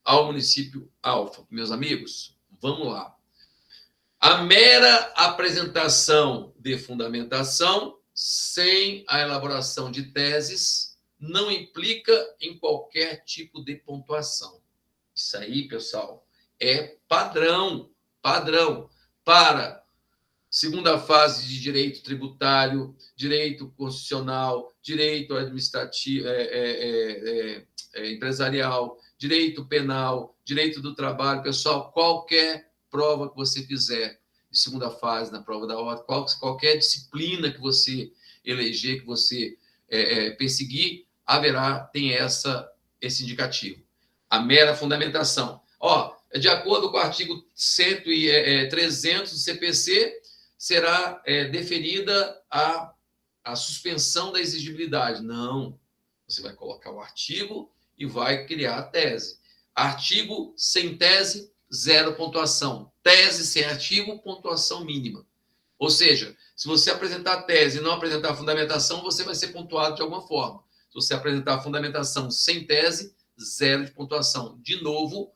ao município alfa. Meus amigos, vamos lá. A mera apresentação de fundamentação sem a elaboração de teses não implica em qualquer tipo de pontuação. Isso aí, pessoal, é padrão para segunda fase de direito tributário, direito constitucional, direito administrativo, empresarial, direito penal, direito do trabalho. Pessoal, qualquer prova que você fizer de segunda fase na prova da ordem, qualquer disciplina que você eleger, que você perseguir, tem esse indicativo. A mera fundamentação. De acordo com o artigo 300 do CPC, será deferida a suspensão da exigibilidade. Não. Você vai colocar o artigo e vai criar a tese. Artigo sem tese, 0 pontuação. Tese sem artigo, pontuação mínima. Ou seja, se você apresentar a tese e não apresentar a fundamentação, você vai ser pontuado de alguma forma. Se você apresentar a fundamentação sem tese, 0 de pontuação. De novo,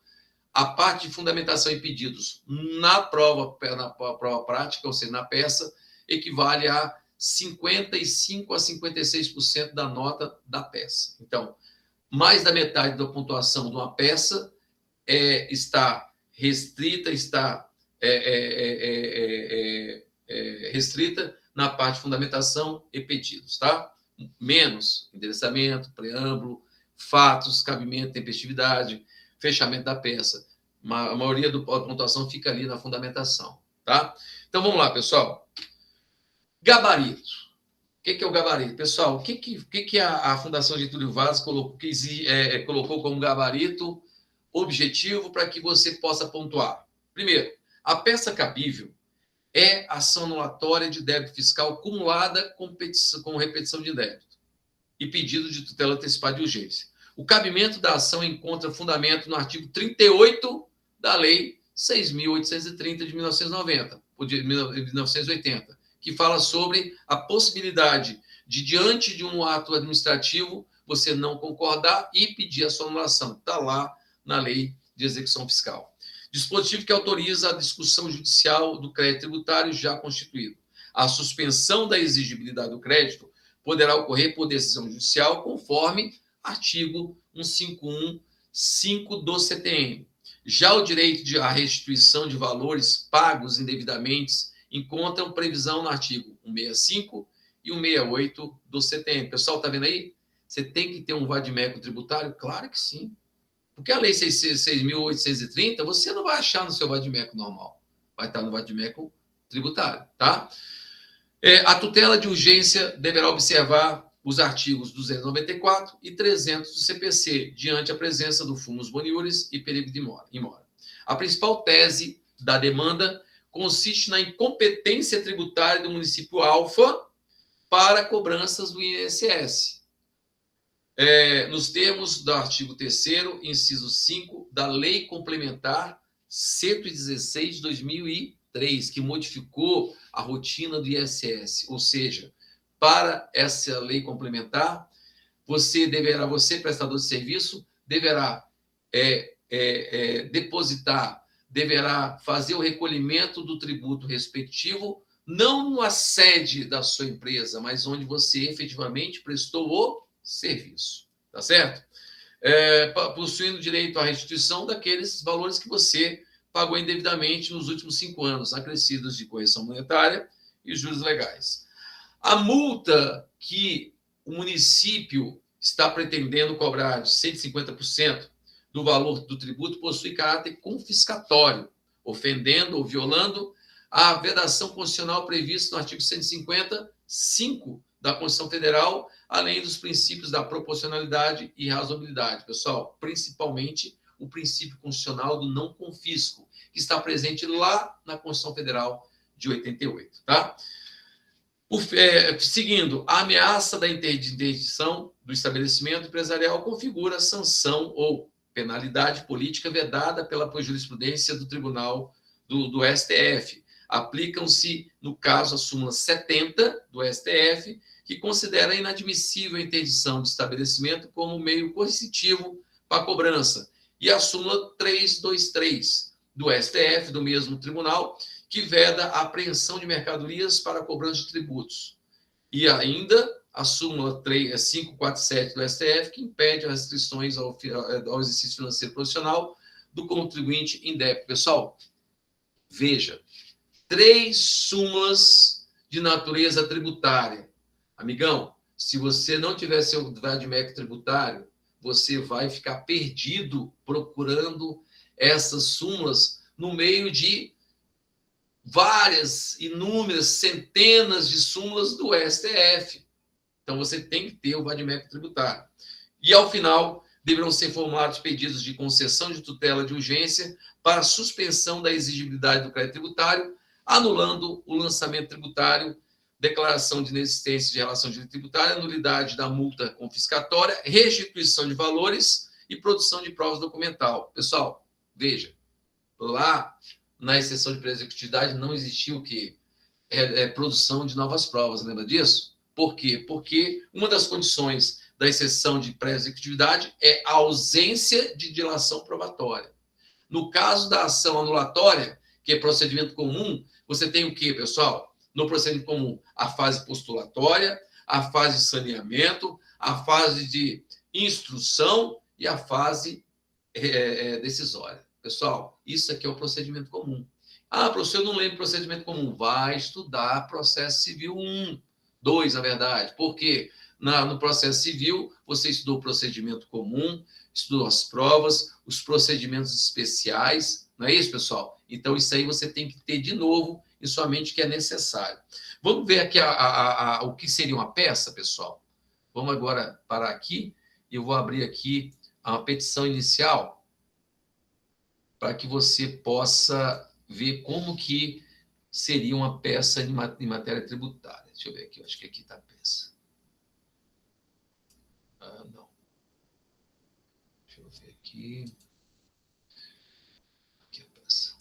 a parte de fundamentação e pedidos na prova prática, ou seja, na peça, equivale a 55% a 56% da nota da peça. Então, mais da metade da pontuação de uma peça está restrita, restrita na parte de fundamentação e pedidos, tá? Menos endereçamento, preâmbulo, fatos, cabimento, tempestividade, fechamento da peça. A maioria da pontuação fica ali na fundamentação, tá? Então, vamos lá, pessoal. Gabarito. O que é o gabarito? Pessoal, o que a Fundação Getúlio Vargas colocou como gabarito objetivo para que você possa pontuar? Primeiro, a peça cabível é ação anulatória de débito fiscal acumulada com repetição de débito e pedido de tutela antecipada de urgência. O cabimento da ação encontra fundamento no artigo 38 da Lei 6.830 de 1990, ou de 1980, que fala sobre a possibilidade de, diante de um ato administrativo, você não concordar e pedir a sua anulação. Está lá na Lei de Execução Fiscal. Dispositivo que autoriza a discussão judicial do crédito tributário já constituído. A suspensão da exigibilidade do crédito poderá ocorrer por decisão judicial, conforme artigo 151.5 do CTN. Já o direito à restituição de valores pagos indevidamente encontram previsão no artigo 165 e 168 do CTN. Pessoal, está vendo aí? Você tem que ter um vadimeco tributário? Claro que sim. Porque a Lei 6.830, você não vai achar no seu vadimeco normal. Vai estar no vadimeco tributário, tá? A tutela de urgência deverá observar os artigos 294 e 300 do CPC, diante a presença do fumus boniuris e perigo de mora. A principal tese da demanda consiste na incompetência tributária do município alfa para cobranças do INSS, nos termos do artigo 3º, inciso 5, da Lei Complementar 116 de 2003, que modificou a rotina do INSS. Ou seja, para essa lei complementar, você, prestador de serviço, deverá depositar, deverá fazer o recolhimento do tributo respectivo, não na sede da sua empresa, mas onde você efetivamente prestou o serviço. Tá certo? Possuindo direito à restituição daqueles valores que você pagou indevidamente nos últimos 5 anos, acrescidos de correção monetária e juros legais. A multa que o município está pretendendo cobrar de 150% do valor do tributo possui caráter confiscatório, ofendendo ou violando a vedação constitucional prevista no artigo 150(5) da Constituição Federal, além dos princípios da proporcionalidade e razoabilidade. Pessoal, principalmente o princípio constitucional do não confisco, que está presente lá na Constituição Federal de 88, tá? Seguindo, a ameaça da interdição do estabelecimento empresarial configura sanção ou penalidade política vedada pela jurisprudência do Tribunal do STF. Aplicam-se, no caso, a súmula 70 do STF, que considera inadmissível a interdição de estabelecimento como meio coercitivo para a cobrança, e a súmula 323 do STF, do mesmo tribunal, que veda a apreensão de mercadorias para a cobrança de tributos. E ainda a súmula 547 do STF, que impede as restrições ao exercício financeiro profissional do contribuinte em débito. Pessoal, veja, 3 súmulas de natureza tributária. Amigão, se você não tiver seu VADMEC tributário, você vai ficar perdido procurando essas súmulas no meio de várias, inúmeras, centenas de súmulas do STF. Então, você tem que ter o VADMEC tributário. E, ao final, deverão ser formulados pedidos de concessão de tutela de urgência para suspensão da exigibilidade do crédito tributário, anulando o lançamento tributário, declaração de inexistência de relação de direito tributário, nulidade da multa confiscatória, restituição de valores e produção de provas documental. Pessoal, veja, lá na exceção de pré-executividade não existiu o quê? Produção de novas provas, lembra disso? Por quê? Porque uma das condições da exceção de pré-executividade é a ausência de dilação probatória. No caso da ação anulatória, que é procedimento comum, você tem o quê, pessoal? No procedimento comum, a fase postulatória, a fase de saneamento, a fase de instrução e a fase decisória. Pessoal, isso aqui é o procedimento comum. Ah, professor, eu não lembro procedimento comum. Vai estudar processo civil 1, 2, na verdade. Por quê? No processo civil, você estudou o procedimento comum, estudou as provas, os procedimentos especiais, não é isso, pessoal? Então, isso aí você tem que ter de novo em sua mente que é necessário. Vamos ver aqui o que seria uma peça, pessoal? Vamos agora parar aqui e eu vou abrir aqui a petição inicial para que você possa ver como que seria uma peça em matéria tributária. Deixa eu ver aqui, eu acho que aqui está a peça. Não. Deixa eu ver aqui. Aqui a peça.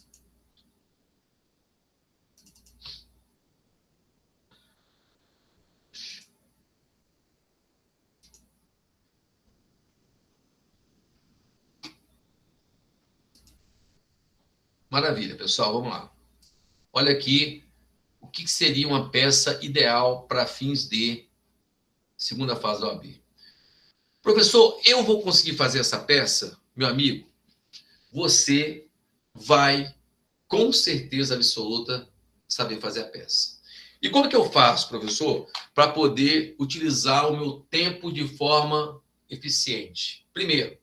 Maravilha, pessoal, vamos lá. Olha aqui o que seria uma peça ideal para fins de segunda fase da OAB. Professor, eu vou conseguir fazer essa peça? Meu amigo, você vai, com certeza absoluta, saber fazer a peça. E como que eu faço, professor, para poder utilizar o meu tempo de forma eficiente? Primeiro,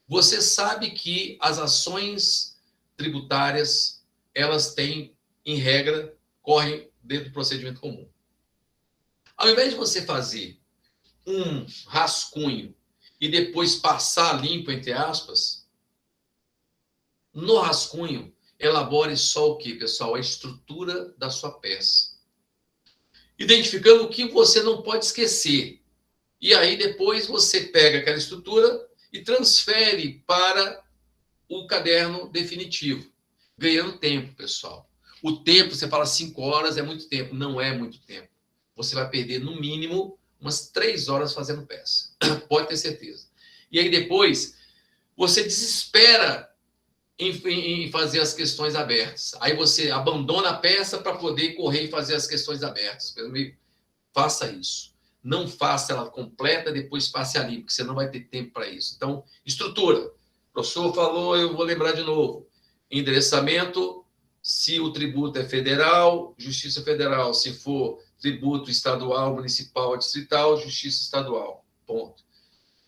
você sabe que as ações tributárias, elas têm, em regra, correm dentro do procedimento comum. Ao invés de você fazer um rascunho e depois passar limpo, entre aspas, no rascunho, elabore só o que, pessoal? A estrutura da sua peça. Identificando o que você não pode esquecer. E aí, depois, você pega aquela estrutura e transfere para o caderno definitivo, ganhando tempo, pessoal. O tempo, você fala 5 horas, é muito tempo. Não é muito tempo. Você vai perder, no mínimo, umas 3 horas fazendo peça. Pode ter certeza. E aí, depois, você desespera em fazer as questões abertas. Aí você abandona a peça para poder correr e fazer as questões abertas. Faça isso. Não faça ela completa, depois passe ali, porque você não vai ter tempo para isso. Então, estrutura. O professor falou, eu vou lembrar de novo. Endereçamento, se o tributo é federal, Justiça Federal. Se for tributo estadual, municipal, distrital, Justiça Estadual. Ponto.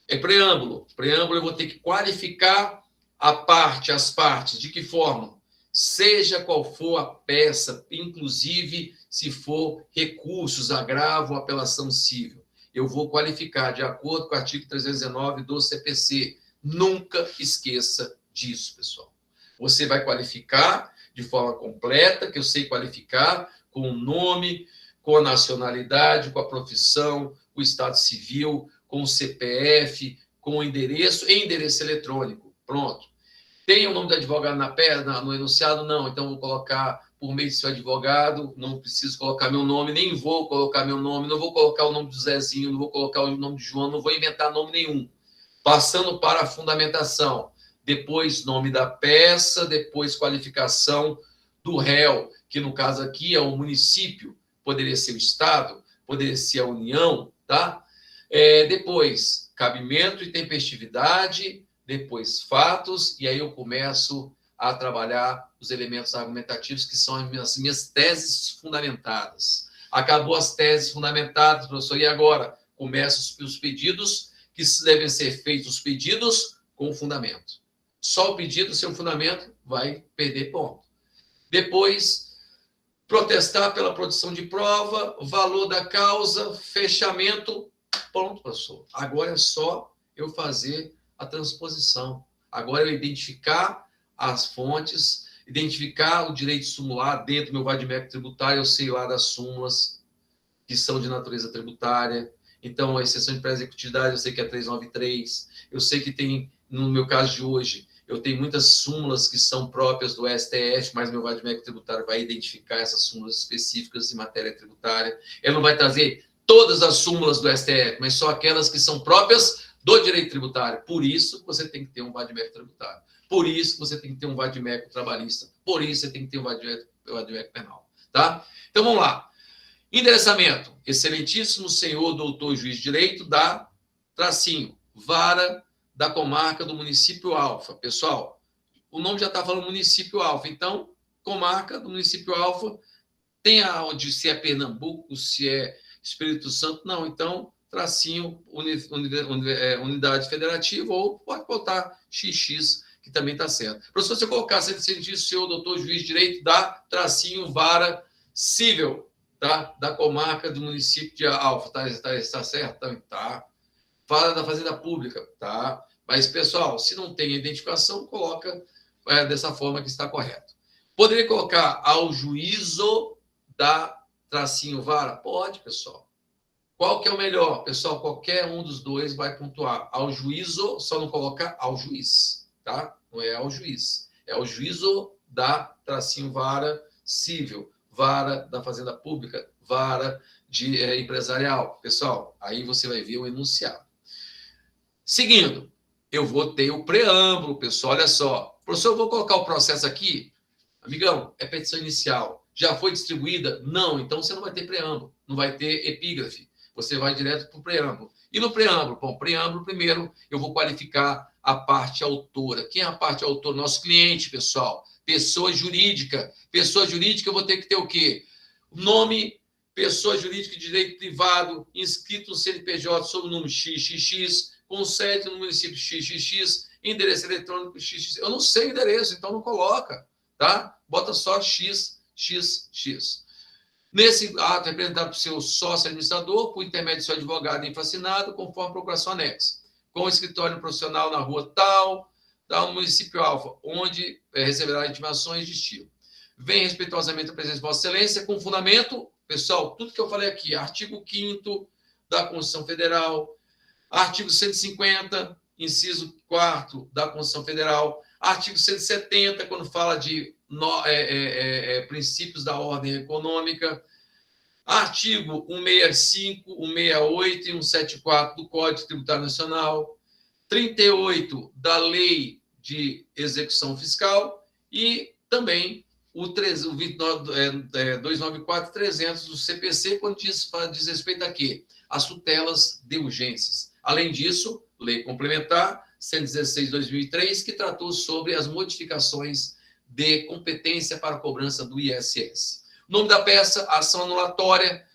É preâmbulo. Preâmbulo eu vou ter que qualificar as partes. De que forma? Seja qual for a peça, inclusive se for recursos, agravo, apelação civil. Eu vou qualificar de acordo com o artigo 319 do CPC. Nunca esqueça disso, pessoal. Você vai qualificar de forma completa, que eu sei qualificar, com o nome, com a nacionalidade, com a profissão, com o estado civil, com o CPF, com o endereço e endereço eletrônico. Pronto. Tem o nome do advogado na perna, no enunciado? Não. Então, vou colocar por meio do seu advogado, não preciso colocar meu nome, nem vou colocar meu nome, não vou colocar o nome do Zezinho, não vou colocar o nome de João, não vou inventar nome nenhum. Passando para a fundamentação. Depois, nome da peça, depois, qualificação do réu, que no caso aqui é o município, poderia ser o Estado, poderia ser a União, tá? Depois, cabimento e tempestividade, depois fatos, e aí eu começo a trabalhar os elementos argumentativos, que são as minhas teses fundamentadas. Acabou as teses fundamentadas, professor, e agora? Começam os pedidos, que devem ser feitos os pedidos com fundamento. Só o pedido sem o fundamento vai perder ponto. Depois, protestar pela produção de prova, valor da causa, fechamento, pronto, professor. Agora é só eu fazer a transposição. Agora eu identificar as fontes, identificar o direito sumular dentro do meu vade-mecum tributário, eu sei lá das súmulas que são de natureza tributária. Então, a exceção de pré-executividade, eu sei que é 393. Eu sei que tem, no meu caso de hoje, eu tenho muitas súmulas que são próprias do STF, mas meu vade-mecum tributário vai identificar essas súmulas específicas em matéria tributária. Ele não vai trazer todas as súmulas do STF, mas só aquelas que são próprias do direito tributário. Por isso, você tem que ter um vade-mecum tributário. Por isso, você tem que ter um vade-mecum trabalhista. Por isso, você tem que ter um vade-mecum penal. Tá? Então, vamos lá. Endereçamento. Excelentíssimo senhor doutor juiz de direito da tracinho, vara da comarca do município Alfa. Pessoal, o nome já está falando município Alfa. Então, comarca do município Alfa, tem aonde se é Pernambuco, se é Espírito Santo, não. Então, tracinho, unidade federativa, ou pode botar XX, que também está certo. Professor, se eu colocar excelentíssimo senhor doutor juiz de direito da tracinho, vara civil, tá? Da comarca do município de Alfa, tá certo? Tá. Fala da Fazenda Pública, tá? Mas, pessoal, se não tem identificação, coloca dessa forma que está correto. Poderia colocar ao juízo da tracinho vara? Pode, pessoal. Qual que é o melhor? Pessoal, qualquer um dos dois vai pontuar. Ao juízo, só não colocar ao juiz, tá? Não é ao juiz. É ao juízo da tracinho vara civil, vara da Fazenda Pública, vara de empresarial. Pessoal, aí você vai ver o enunciado. Seguindo, eu vou ter o preâmbulo, pessoal, olha só. Professor, eu vou colocar o processo aqui. Amigão, é petição inicial. Já foi distribuída? Não, então você não vai ter preâmbulo, não vai ter epígrafe. Você vai direto para o preâmbulo. E no preâmbulo? Bom, preâmbulo, primeiro, eu vou qualificar a parte autora. Quem é a parte autora? Nosso cliente, pessoal. Pessoa jurídica. Pessoa jurídica, eu vou ter que ter o quê? Nome, pessoa jurídica de direito privado, inscrito no CNPJ sob o número XXX, com sede no município XXX, endereço eletrônico XXX. Eu não sei o endereço, então não coloca, tá? Bota só XXX. Nesse ato, representado por seu sócio administrador, por intermédio de seu advogado infracinado, conforme a procuração anexa, com o escritório profissional na rua tal, no município Alfa, onde receberá intimações de estilo. Vem respeitosamente a presença de Vossa Excelência, com fundamento, pessoal, tudo que eu falei aqui, artigo 5º da Constituição Federal, artigo 150, inciso 4º da Constituição Federal, artigo 170, quando fala de princípios da ordem econômica, artigo 165, 168 e 174 do Código Tributário Nacional, 38 da Lei de Execução Fiscal e também o 294 e 300 do CPC, quando diz respeito a quê? As tutelas de urgências. Além disso, Lei Complementar 116/2003, que tratou sobre as modificações de competência para a cobrança do ISS. O nome da peça, ação anulatória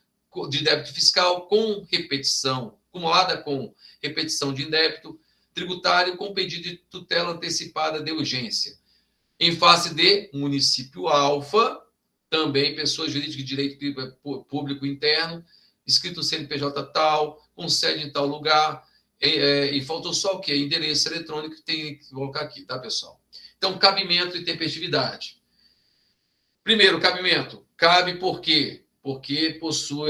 de débito fiscal com repetição, acumulada com repetição de débito tributário com pedido de tutela antecipada de urgência. Em face de município Alfa, também pessoa jurídica de direito público interno, escrito CNPJ tal, com sede em tal lugar, e faltou só o quê? Endereço eletrônico que tem que colocar aqui, tá, pessoal? Então, cabimento e tempestividade. Primeiro, cabimento. Cabe por quê? Porque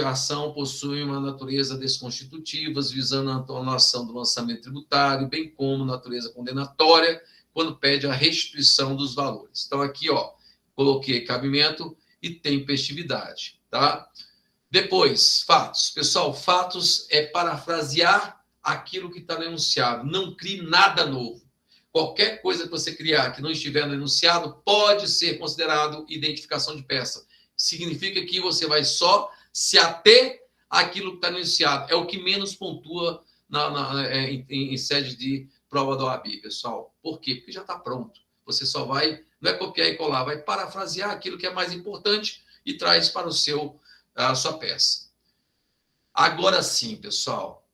a ação possui uma natureza desconstitutiva, visando a anulação do lançamento tributário, bem como natureza condenatória, quando pede a restituição dos valores. Então, aqui, ó, coloquei cabimento e tempestividade, tá? Depois, fatos. Pessoal, fatos é parafrasear aquilo que está no enunciado. Não crie nada novo. Qualquer coisa que você criar que não estiver no enunciado pode ser considerado identificação de peça. Significa que você vai só se ater àquilo que está no enunciado. É o que menos pontua em sede de prova da OAB, pessoal. Por quê? Porque já está pronto. Você só vai, não é copiar e colar, vai parafrasear aquilo que é mais importante e traz para a sua peça. Agora sim, pessoal,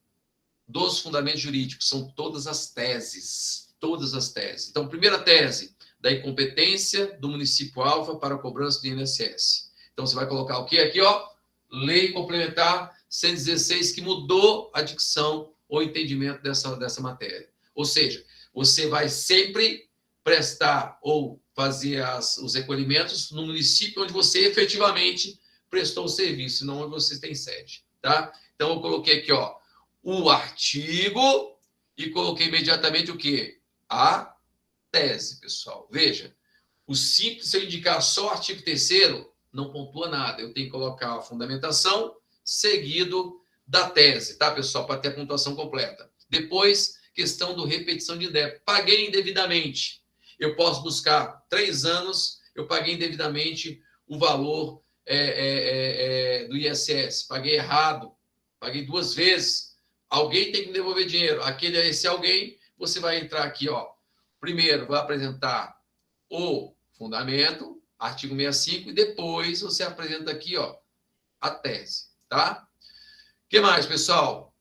dos fundamentos jurídicos, são todas as teses. Todas as teses. Então, primeira tese, da incompetência do município Alfa para a cobrança do INSS. Então, você vai colocar o quê aqui, ó? Lei Complementar 116, que mudou a dicção ou entendimento dessa matéria. Ou seja, você vai sempre prestar ou fazer os recolhimentos no município onde você efetivamente prestou o serviço, não onde você tem sede, tá? Então, eu coloquei aqui, ó, o artigo e coloquei imediatamente o quê? A tese, pessoal. Veja, o simples, se eu indicar só o artigo 3º, não pontua nada. Eu tenho que colocar a fundamentação seguido da tese, tá, pessoal? Para ter a pontuação completa. Depois, questão do repetição de débito. Paguei indevidamente. Eu posso buscar 3 anos, eu paguei indevidamente o valor do ISS. Paguei errado. Paguei 2 vezes. Alguém tem que me devolver dinheiro. Esse alguém, você vai entrar aqui, ó. Primeiro, vai apresentar o fundamento, artigo 65, e depois você apresenta aqui, ó, a tese, tá? O que mais, pessoal?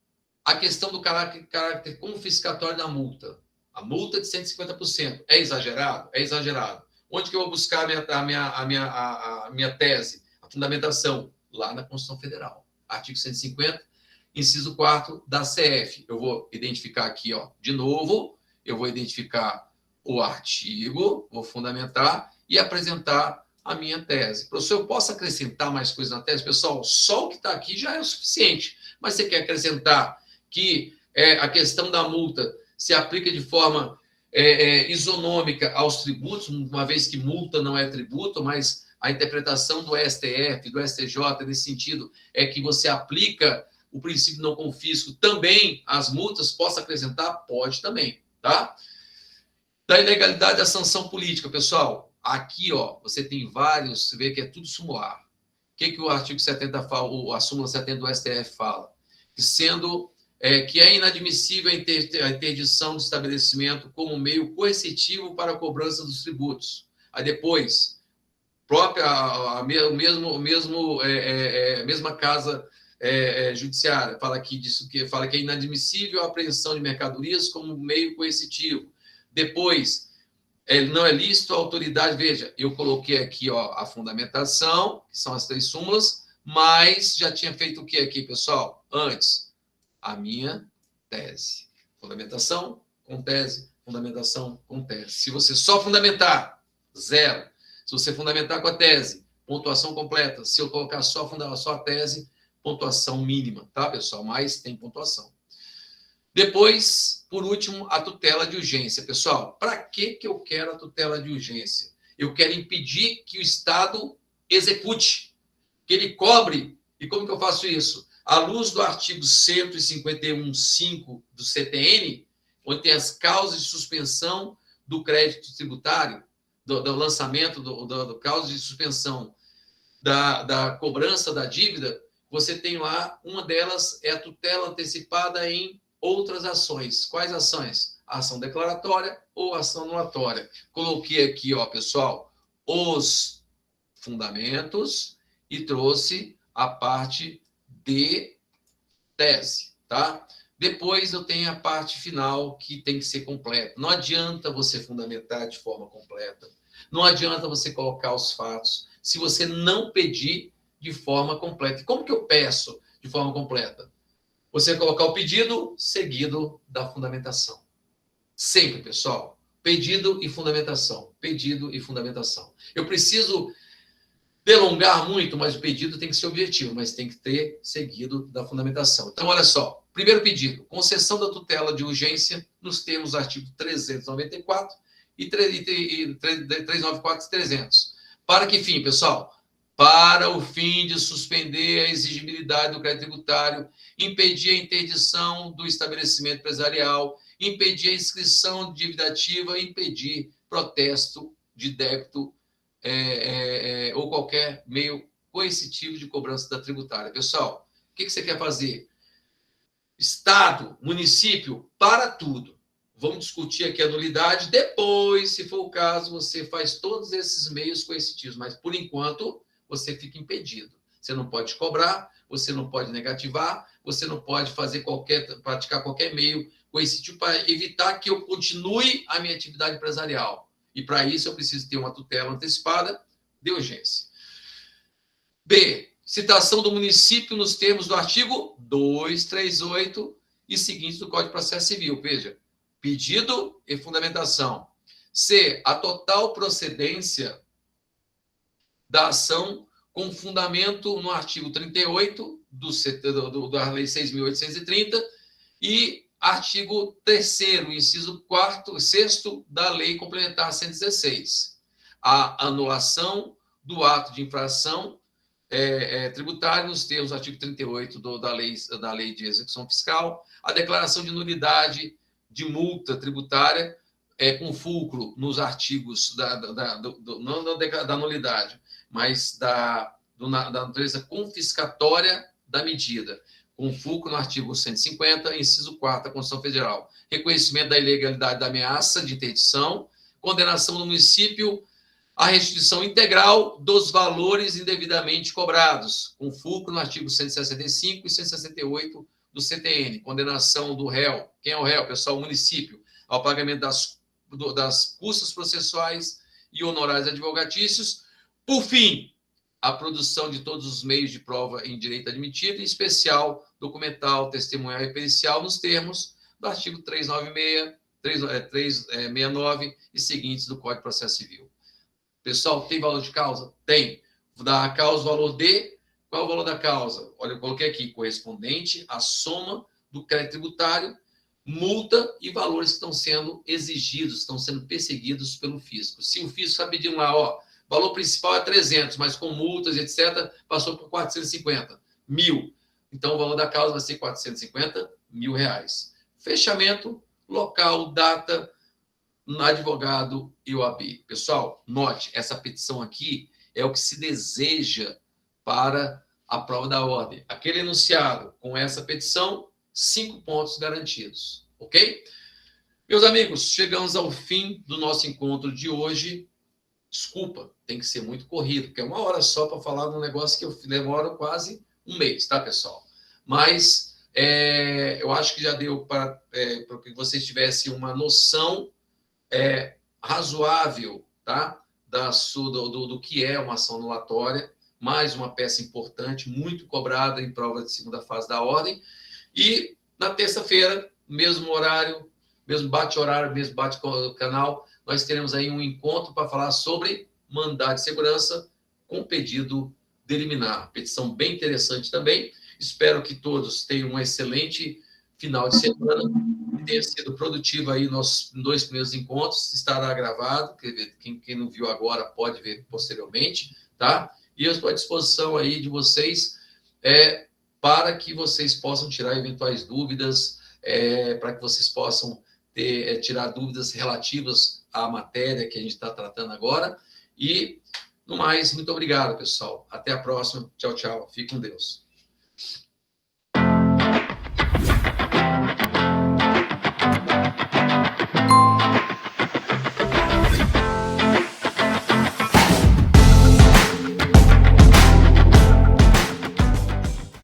A questão do caráter confiscatório da multa. A multa de 150%. É exagerado? É exagerado. Onde que eu vou buscar a minha tese? A fundamentação? Lá na Constituição Federal. Artigo 150, inciso 4 da CF. Eu vou identificar aqui, ó, de novo, eu vou identificar o artigo, vou fundamentar e apresentar a minha tese. Professor, eu posso acrescentar mais coisas na tese? Pessoal, só o que está aqui já é o suficiente. Mas você quer acrescentar que a questão da multa se aplica de forma isonômica aos tributos, uma vez que multa não é tributo, mas a interpretação do STF, do STJ, nesse sentido, é que você aplica o princípio não confisco também às multas, possa acrescentar? Pode também, tá? Da ilegalidade da sanção política, pessoal, aqui, ó, você tem vários, você vê que é tudo sumular. O que o artigo 70 fala, a súmula 70 do STF fala? Que é inadmissível a interdição do estabelecimento como meio coercitivo para a cobrança dos tributos. Aí depois, a mesma casa judiciária fala que é inadmissível a apreensão de mercadorias como meio coercitivo. Depois, não é lícito a autoridade. Veja, eu coloquei aqui, ó, a fundamentação, que são as 3 súmulas, mas já tinha feito o que aqui, pessoal? Antes, a minha tese. Fundamentação com tese, fundamentação com tese. Se você só fundamentar, 0. Se você fundamentar com a tese, pontuação completa. Se eu colocar só a tese, pontuação mínima, tá, pessoal? Mas tem pontuação. Depois, por último, a tutela de urgência. Pessoal, para que eu quero a tutela de urgência? Eu quero impedir que o Estado execute, que ele cobre. E como que eu faço isso? À luz do artigo 151.5 do CTN, onde tem as causas de suspensão do crédito tributário, do lançamento do causa de suspensão da cobrança da dívida, você tem lá, uma delas é a tutela antecipada em outras ações. Quais ações? Ação declaratória ou ação anulatória. Coloquei aqui, ó, pessoal, os fundamentos e trouxe a parte de tese, tá? Depois eu tenho a parte final que tem que ser completa. Não adianta você fundamentar de forma completa. Não adianta você colocar os fatos se você não pedir de forma completa. E como que eu peço de forma completa? Você colocar o pedido seguido da fundamentação. Sempre, pessoal. Pedido e fundamentação. Pedido e fundamentação. Eu preciso delongar muito, mas o pedido tem que ser objetivo, mas tem que ter seguido da fundamentação. Então, olha só. Primeiro pedido, concessão da tutela de urgência nos termos do artigo 394 e 394 e 300. Para que fim, pessoal? Para o fim de suspender a exigibilidade do crédito tributário, impedir a interdição do estabelecimento empresarial, impedir a inscrição de dívida ativa, impedir protesto de débito ou qualquer meio coercitivo de cobrança da tributária. Pessoal, o que você quer fazer? Estado, município, para tudo. Vamos discutir aqui a nulidade. Depois, se for o caso, você faz todos esses meios coercitivos. Mas, por enquanto, você fica impedido. Você não pode cobrar, você não pode negativar, você não pode praticar qualquer meio coercitivo para evitar que eu continue a minha atividade empresarial. E, para isso, eu preciso ter uma tutela antecipada de urgência. B. Citação do município nos termos do artigo 238 e seguintes do Código de Processo Civil. Veja, pedido e fundamentação. C. A total procedência da ação com fundamento no artigo 38 da Lei 6.830 e artigo 3º, inciso 4º, 6º da Lei Complementar 116. A anulação do ato de infração tributário nos termos do artigo 38 da lei de execução fiscal, a declaração de nulidade de multa tributária com fulcro nos artigos não da nulidade, mas da natureza confiscatória da medida, com fulcro no artigo 150, inciso 4 da Constituição Federal. Reconhecimento da ilegalidade da ameaça de interdição, condenação do município a restituição integral dos valores indevidamente cobrados, com fulcro no artigo 165 e 168 do CTN. Condenação do réu. Quem é o réu, pessoal? O município. Ao pagamento das custas processuais e honorários advogatícios. Por fim, a produção de todos os meios de prova em direito admitido, em especial documental, testemunhal e pericial, nos termos do artigo 396, 369 e seguintes do Código de Processo Civil. Pessoal, tem valor de causa? Tem. Da causa, valor de... Qual é o valor da causa? Olha, eu coloquei aqui, correspondente à soma do crédito tributário, multa e valores que estão sendo exigidos, estão sendo perseguidos pelo fisco. Se o fisco está pedindo lá, valor principal é 300, mas com multas, etc., passou por 450, 1.000. Então, o valor da causa vai ser 450 mil reais. Fechamento, local, data, advogado e OAB. Pessoal, note, essa petição aqui é o que se deseja para a prova da ordem. Aquele enunciado com essa petição, 5 pontos garantidos, ok? Meus amigos, chegamos ao fim do nosso encontro de hoje. Desculpa, tem que ser muito corrido, porque é 1 hora só para falar de um negócio que eu demoro quase 1 mês, tá, pessoal? Mas eu acho que já deu para que vocês tivessem uma noção razoável, tá? Do que é uma ação anulatória, mais uma peça importante, muito cobrada em prova de segunda fase da ordem. E na terça-feira, mesmo horário, mesmo bate-horário, mesmo bate-canal, nós teremos aí um encontro para falar sobre mandado de segurança com pedido de liminar. Petição bem interessante também. Espero que todos tenham um excelente final de semana, que tenha sido produtivo aí nossos 2 primeiros encontros. Estará gravado, quem não viu agora pode ver posteriormente, tá? E eu estou à disposição aí de vocês para que vocês possam tirar eventuais dúvidas, para que vocês possam tirar dúvidas relativas à matéria que a gente está tratando agora. E, no mais, muito obrigado, pessoal. Até a próxima. Tchau, tchau. Fique com Deus.